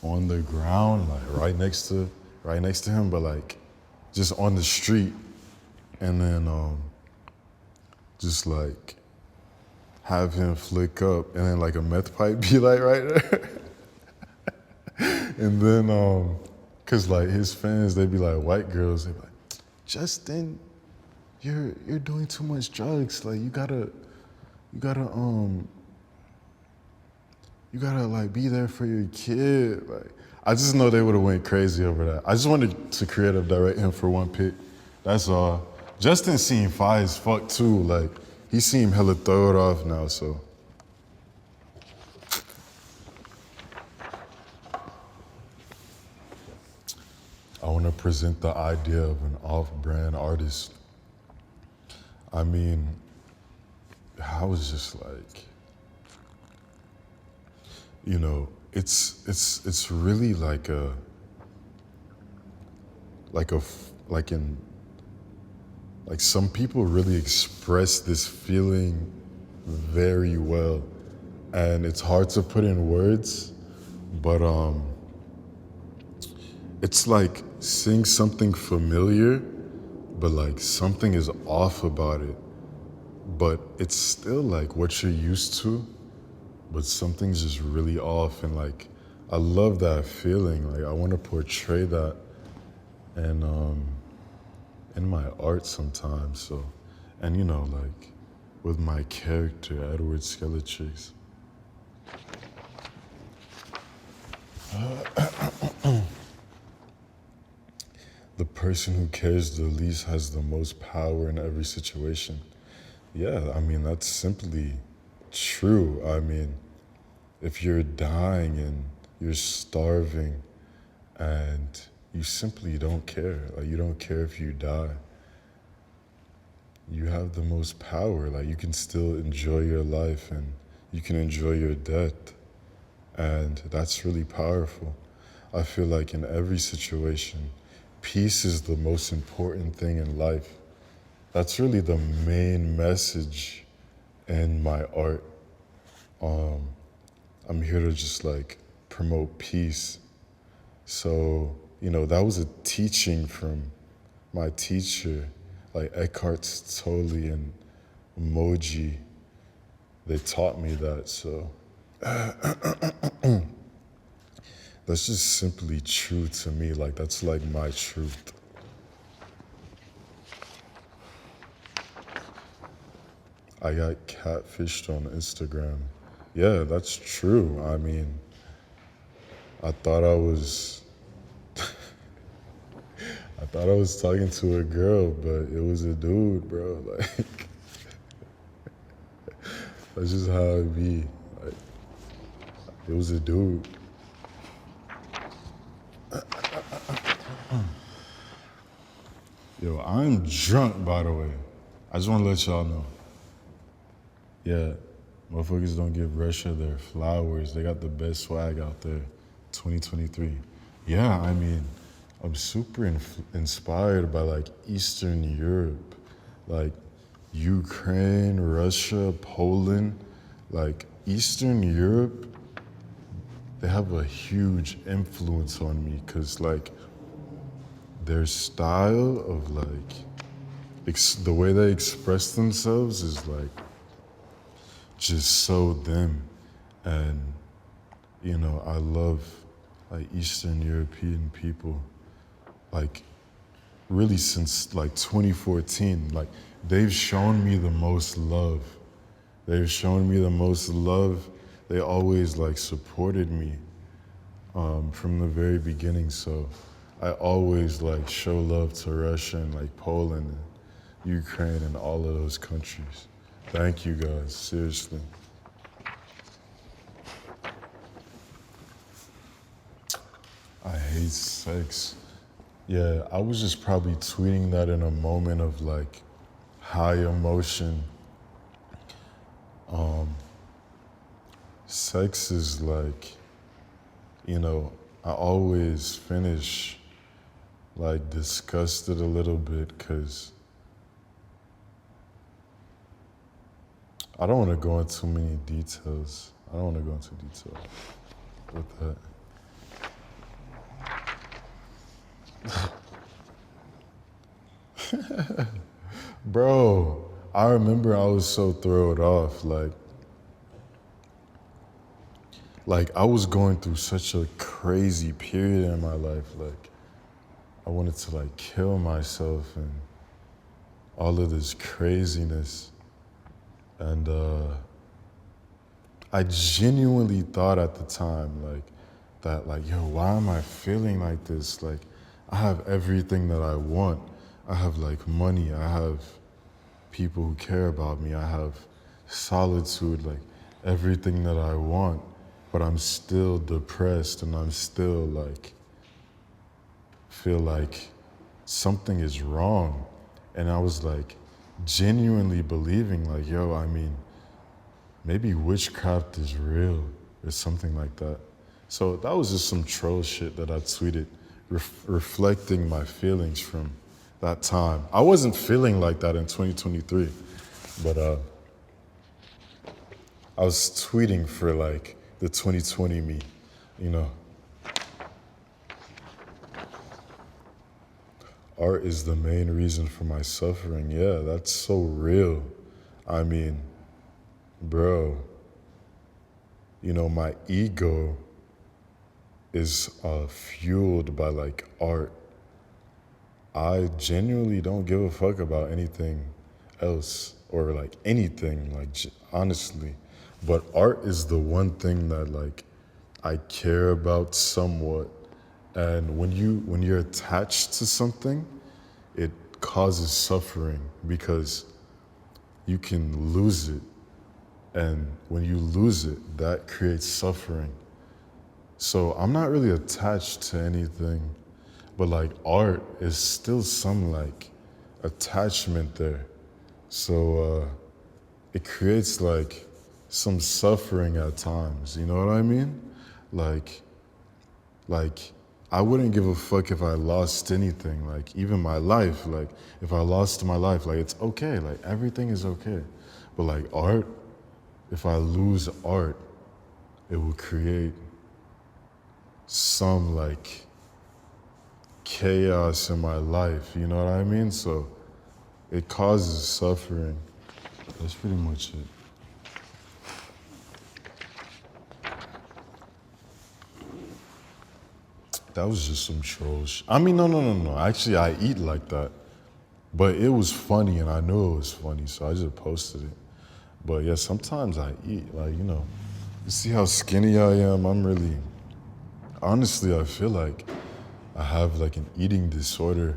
on the ground, like right next to him, but like just on the street, and then just like have him flick up, and then like a meth pipe be like right there, and then cause like his fans, they be like white girls, they be like, Justin, you're doing too much drugs, like you gotta like be there for your kid. Like I just know they would have went crazy over that. I just wanted to creative direct him for one pick. That's all. Justin seemed fire as fuck too. Like he seemed hella throwed off now. So I want to present the idea of an off-brand artist. I mean, I was just like, you know, it's really like some people really express this feeling very well, and it's hard to put in words, but it's like seeing something familiar, but like something is off about it, but it's still like what you're used to, but something's just really off, and like I love that feeling. Like I want to portray that and in my art sometimes. So, and you know, like with my character Edward Skeletrix. The person who cares the least has the most power in every situation. Yeah, I mean that's simply true. I mean, if you're dying and you're starving and you simply don't care, like you don't care if you die, you have the most power. Like you can still enjoy your life and you can enjoy your death, and that's really powerful. I feel like in every situation, peace is the most important thing in life. That's really the main message in my art. I'm here to just like promote peace. So, you know, that was a teaching from my teacher, like Eckhart Tolle and Emoji. They taught me that. So that's just simply true to me. Like that's like my truth. I got catfished on Instagram. Yeah, that's true. I mean, I thought I was I thought I was talking to a girl, but it was a dude, bro. Like that's just how it be. Like it was a dude. Yo, I'm drunk, by the way. I just want to let y'all know. Yeah, motherfuckers don't give Russia their flowers. They got the best swag out there, 2023. Yeah, I mean, I'm super inspired by like Eastern Europe, like Ukraine, Russia, Poland, like Eastern Europe. They have a huge influence on me because like their style of like the way they express themselves is like just so them. And you know, I love like Eastern European people, like really since like 2014. Like they've shown me the most love. They've shown me the most love. They always like supported me from the very beginning. So I always like show love to Russia and like Poland and Ukraine and all of those countries. Thank you guys, seriously. I hate sex. Yeah, I was just probably tweeting that in a moment of like high emotion. Sex is like, you know, I always finish like disgusted a little bit because I don't want to go into too many details. I don't want to go into detail with that. Bro, I remember I was so thrown off. Like I was going through such a crazy period in my life. Like I wanted to like kill myself and all of this craziness. And I genuinely thought at the time like that, like, yo, why am I feeling like this? Like I have everything that I want. I have like money, I have people who care about me, I have solitude, like everything that I want, but I'm still depressed and I'm still like, feel like something is wrong. And I was like genuinely believing like, yo, I mean, maybe witchcraft is real or something like that. So that was just some troll shit that I tweeted, reflecting my feelings from that time. I wasn't feeling like that in 2023, but I was tweeting for like the 2020 me, you know. Art is the main reason for my suffering. Yeah, that's so real. I mean, bro, you know, my ego is fueled by like art. I genuinely don't give a fuck about anything else or like anything, like honestly. But art is the one thing that like I care about somewhat. And when you're attached to something, it causes suffering because you can lose it. And when you lose it, that creates suffering. So I'm not really attached to anything, but like art is still some like attachment there. So it creates like some suffering at times, you know what I mean? Like I wouldn't give a fuck if I lost anything, like even my life, like if I lost my life, like it's okay, like everything is okay. But like art, if I lose art, it will create some like chaos in my life, you know what I mean? So it causes suffering. That's pretty much it. That was just some trolls. I mean, no. Actually, I eat like that. But it was funny and I knew it was funny, so I just posted it. But yeah, sometimes I eat, like, you know, you see how skinny I am? I'm really, honestly, I feel like I have like an eating disorder.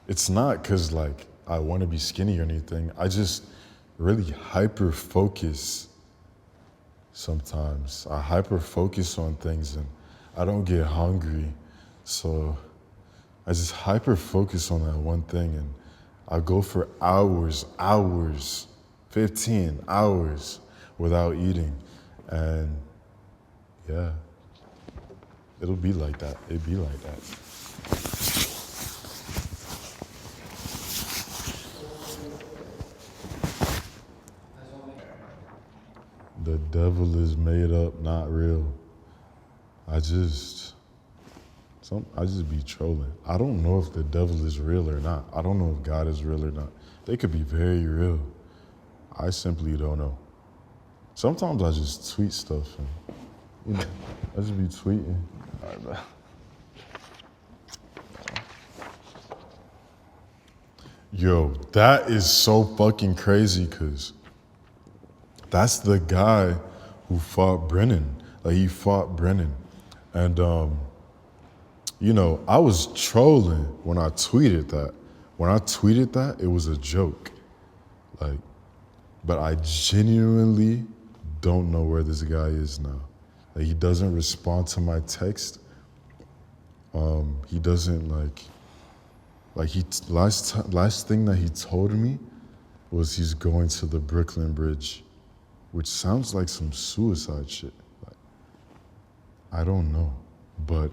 It's not because like I want to be skinny or anything. I just really hyper focus sometimes. I hyper focus on things and I don't get hungry. So I just hyper focus on that one thing, and I go for hours, 15 hours without eating. And yeah, it'll be like that. It'd be like that. The devil is made up, not real. I just be trolling. I don't know if the devil is real or not. I don't know if God is real or not. They could be very real. I simply don't know. Sometimes I just tweet stuff and, I just be tweeting. All right, bro. Yo, that is so fucking crazy because that's the guy who fought Brennan. Like, he fought Brennan. And, I was trolling when I tweeted that. When I tweeted that, it was a joke. Like, but I genuinely don't know where this guy is now. Like, he doesn't respond to my text. He doesn't last thing that he told me was he's going to the Brooklyn Bridge, which sounds like some suicide shit. Like, I don't know, but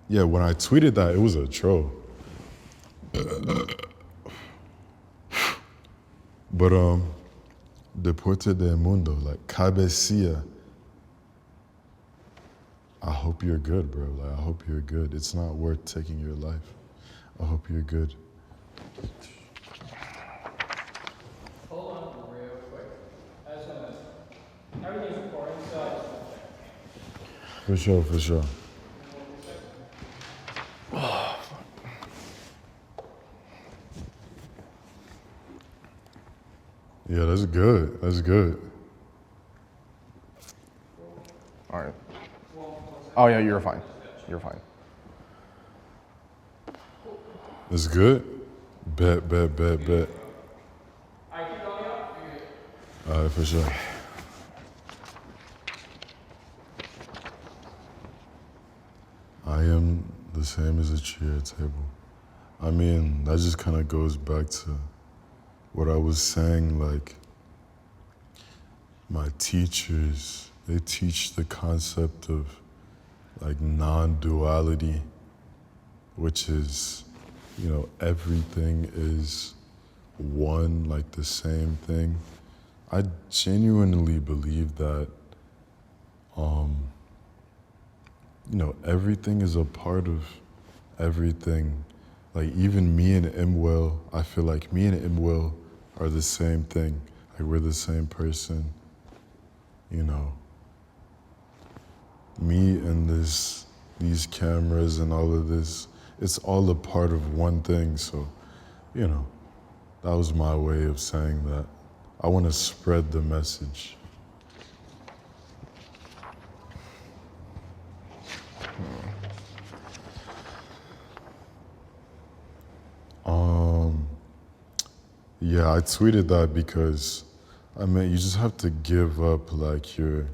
yeah, when I tweeted that, it was a troll. But Deporte del Mundo, like Cabecilla. I hope you're good, bro. Like, I hope you're good. It's not worth taking your life. I hope you're good. Hold on real quick. Everything's recording, so. For sure, for sure. Yeah, that's good. That's good. All right. Oh yeah, you're fine. You're fine. That's good. Bet. I keep going up. All right, for sure. I am the same as a chair table. I mean, that just kind of goes back to what I was saying, like, my teachers, they teach the concept of, like, non-duality, which is, everything is one, like the same thing. I genuinely believe that, everything is a part of everything. Like, even me and Imwell, I feel like me and Imwell are the same thing. Like, we're the same person, Me and these cameras and all of this, it's all a part of one thing. So, that was my way of saying that. I want to spread the message. Yeah, I tweeted that because, you just have to give up, like, your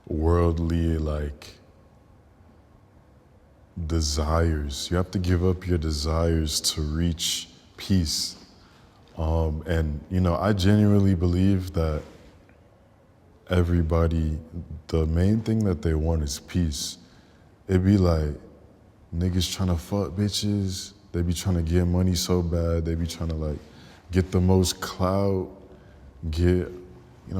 worldly, like, desires. You have to give up your desires to reach peace. And, I genuinely believe that everybody, the main thing that they want is peace. It'd be like niggas trying to fuck bitches. They be trying to get money so bad. They be trying to, like, get the most clout, get,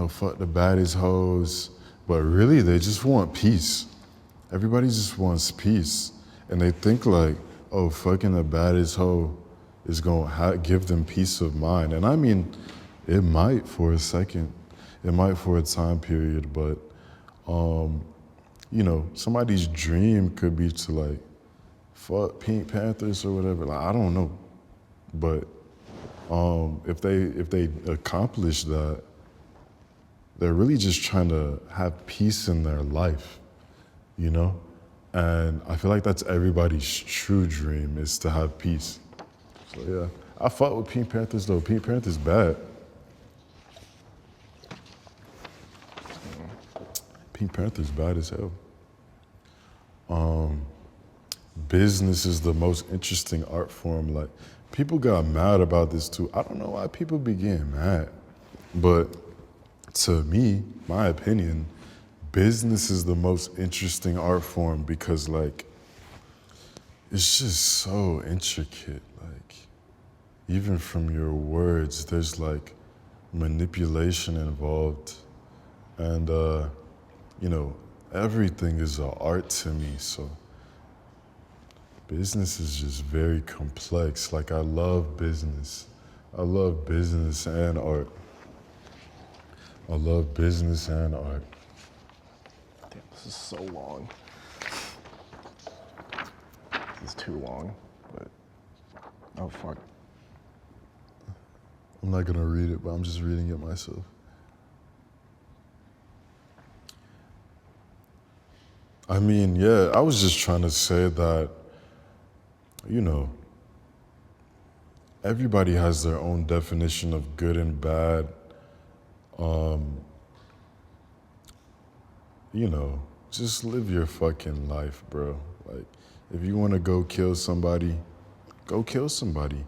fuck the baddest hoes. But really, they just want peace. Everybody just wants peace. And they think, like, oh, fucking the baddest hoe is gonna give them peace of mind. And I mean, it might for a second. It might for a time period, but, somebody's dream could be to, like, fuck Pink Panthers or whatever. Like, I don't know. But if they accomplish that, they're really just trying to have peace in their life, And I feel like that's everybody's true dream, is to have peace. So yeah, I fought with Pink Panthers though. Pink Panthers bad. Pink Panthers bad as hell. business is the most interesting art form. Like, people got mad about this too. I don't know why people be getting mad, but to me, my opinion, business is the most interesting art form because, like, it's just so intricate. Like, even from your words, there's like manipulation involved, and you know, everything is an art to me. So business is just very complex. Like, I love business. I love business and art. I love business and art. Damn, this is so long. This is too long, but oh fuck. I'm not gonna read it, but I'm just reading it myself. I mean, yeah, I was just trying to say that, you know, everybody has their own definition of good and bad. You know, just live your fucking life, bro. Like, if you wanna go kill somebody, go kill somebody.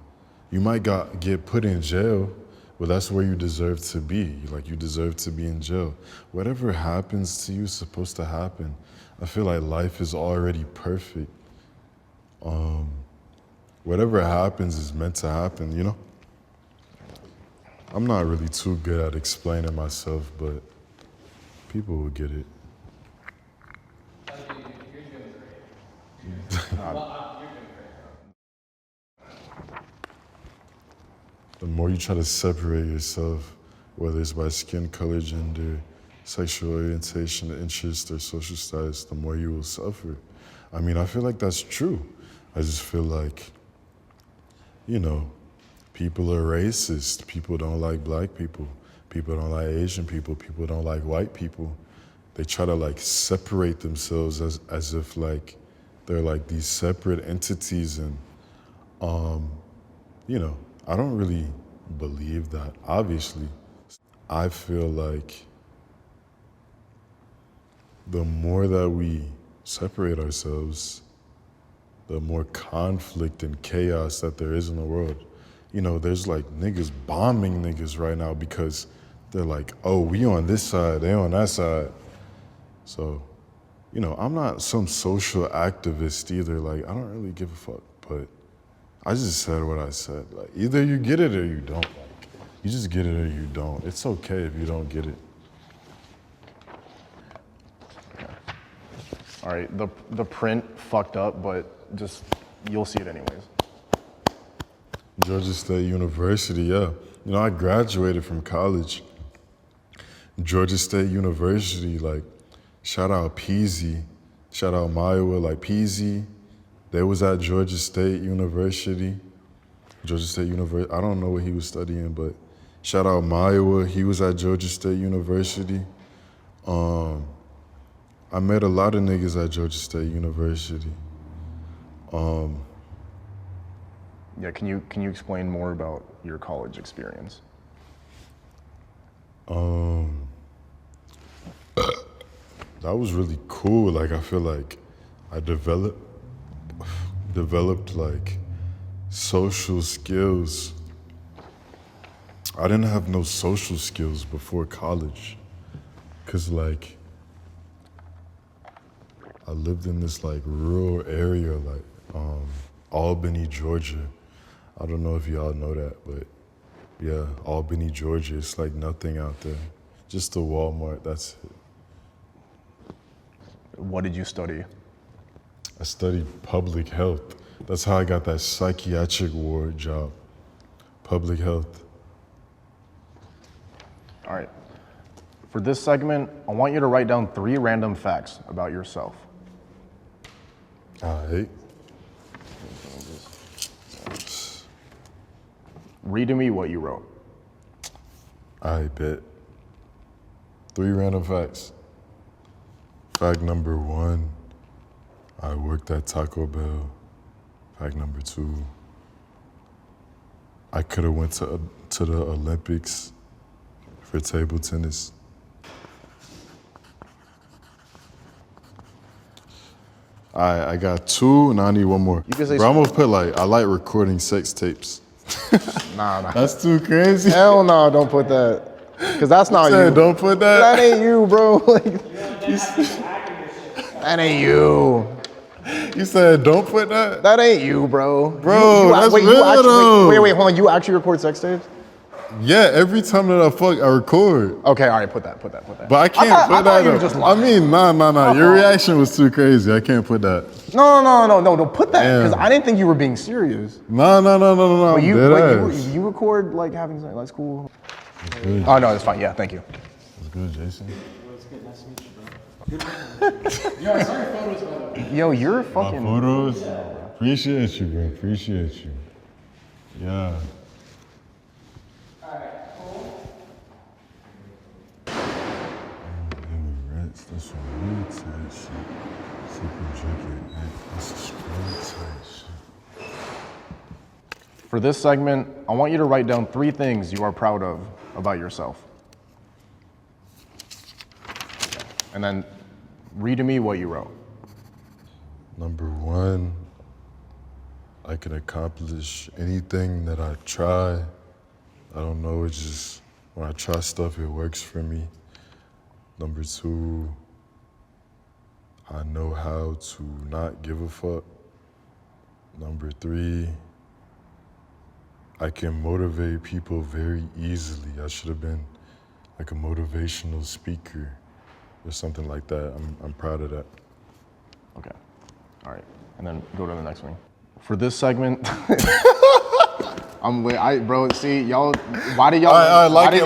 You might get put in jail, but that's where you deserve to be. Like, you deserve to be in jail. Whatever happens to you is supposed to happen. I feel like life is already perfect. Whatever happens is meant to happen, you know? I'm not really too good at explaining myself, but people will get it. You're doing great. Well, you're doing great. The more you try to separate yourself, whether it's by skin color, gender, sexual orientation, interest, or social status, the more you will suffer. I mean, I feel like that's true. I just feel like, you know, people are racist. People don't like black people. People don't like Asian people. People don't like white people. They try to like separate themselves as if like they're like these separate entities, and you know, I don't really believe that, obviously. I feel like the more that we separate ourselves, the more conflict and chaos that there is in the world. You know, there's like niggas bombing niggas right now because they're like, oh, we on this side, they on that side. So, you know, I'm not some social activist either. Like, I don't really give a fuck, but I just said what I said. Like, either you get it or you don't. Like, you just get it or you don't. It's okay if you don't get it. All right, the print fucked up, but just you'll see it anyways. Georgia State University, yeah. You know, I graduated from college. Georgia State University, like, shout out Peasy, shout out Maiwa, like Peasy. They was at Georgia State University. Georgia State University, I don't know what he was studying, but shout out Maiwa, he was at Georgia State University. I met a lot of niggas at Georgia State University. Yeah, can you explain more about your college experience? That was really cool. Like, I feel like I developed like social skills. I didn't have no social skills before college, cause like I lived in this like rural area, like Albany, Georgia. I don't know if y'all know that, but yeah, Albany, Georgia. It's like nothing out there, just a Walmart. That's it. What did you study? I studied public health. That's how I got that psychiatric ward job. Public health. All right. For this segment, I want you to write down 3 random facts about yourself. All right. Read to me what you wrote. I bet. 3 random facts. Fact number 1, I worked at Taco Bell. Fact number 2, I could have went to the Olympics for table tennis. I got 2, and I need one more. You can say Bro, I'm gonna put like, I like recording sex tapes. Nah. That's too crazy. Hell no, don't put that. Cause that's not Said, you. don't put that. That ain't you, bro. Like, that ain't you. You said don't put that? That ain't you, bro. Bro, that's wait, real though. wait, hold on. You actually record sex tapes? Yeah, every time that I fuck, I record. Okay, all right, put that. But I can't put that up. I mean, nah. Your reaction was too crazy. I can't put that. No, don't put that. Because I didn't think you were being serious. No. But I'm dead ass. you record like having sex. That's cool. Good. Oh no, that's fine. Yeah, thank you. It's good, Jason. It's good. Nice to meet you, bro. Good. Yo, I saw your photos, by the way. Yo, you're My fucking. photos? Appreciate you, bro. Appreciate you. Yeah. That's some real tight shit. Sipping, drinking, that's a strong tight shit. For this segment, I want you to write down 3 things you are proud of about yourself. And then read to me what you wrote. Number 1, I can accomplish anything that I try. I don't know, it's just when I try stuff, it works for me. Number 2, I know how to not give a fuck. Number 3, I can motivate people very easily. I should have been like a motivational speaker or something like that. I'm proud of that. Okay. All right. And then go to the next one. For this segment, bro, see, y'all, why do y'all? I like it.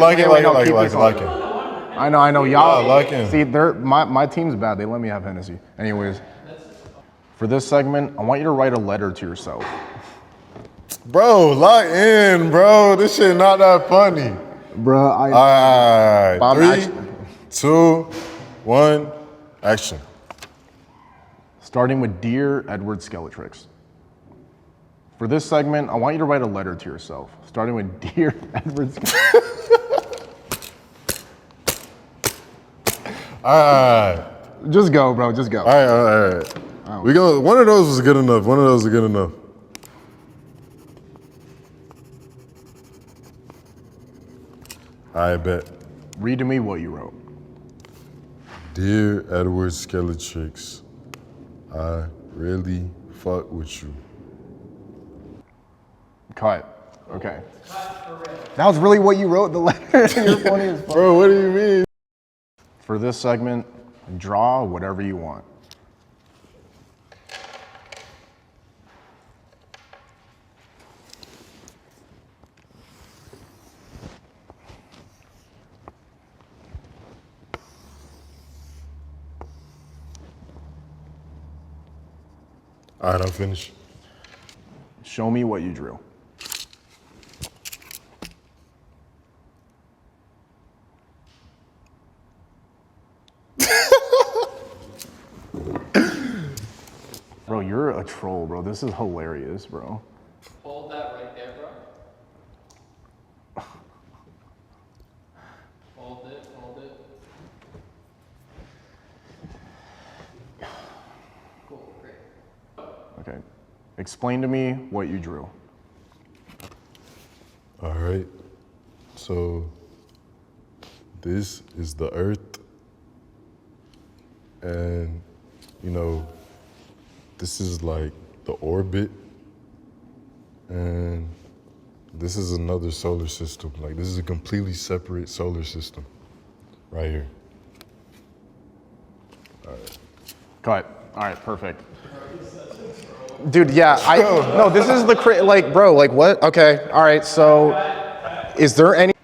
I know, y'all. I like him. See, my team's bad. They let me have Hennessy. Anyways, for this segment, I want you to write a letter to yourself. Bro, lock in, bro. This shit not that funny. Bro, All right, 3, 2, 1, action. Starting with Dear Edward Skeletrix. For this segment, I want you to write a letter to yourself. Starting with Dear Edward Skeletrix. All right. Just go, bro. Just go. All right. We go. One of those was good enough. I bet. Read to me what you wrote. Dear Edward Skeletrix, I really fuck with you. Cut. Okay. That was really what you wrote, the letter? You're funny as fuck. Bro, what do you mean? For this segment, draw whatever you want. All right, I'm finished. Show me what you drew. Bro, you're a troll, bro. This is hilarious, bro. Hold that right there, bro. Hold it. Cool, great. Okay. Explain to me what you drew. All right. So this is the Earth, and this is like the orbit, and this is another solar system. Like, this is a completely separate solar system right here. All right. Cut. All right, perfect. Dude, yeah, no, this is bro, like what? Okay, all right, so is there any?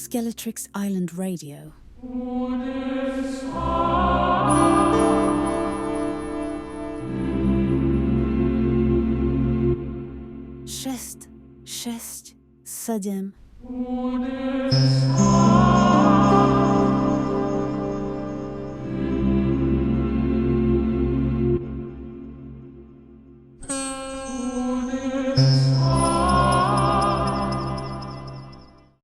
Skeletrix Island Radio. 6, 7.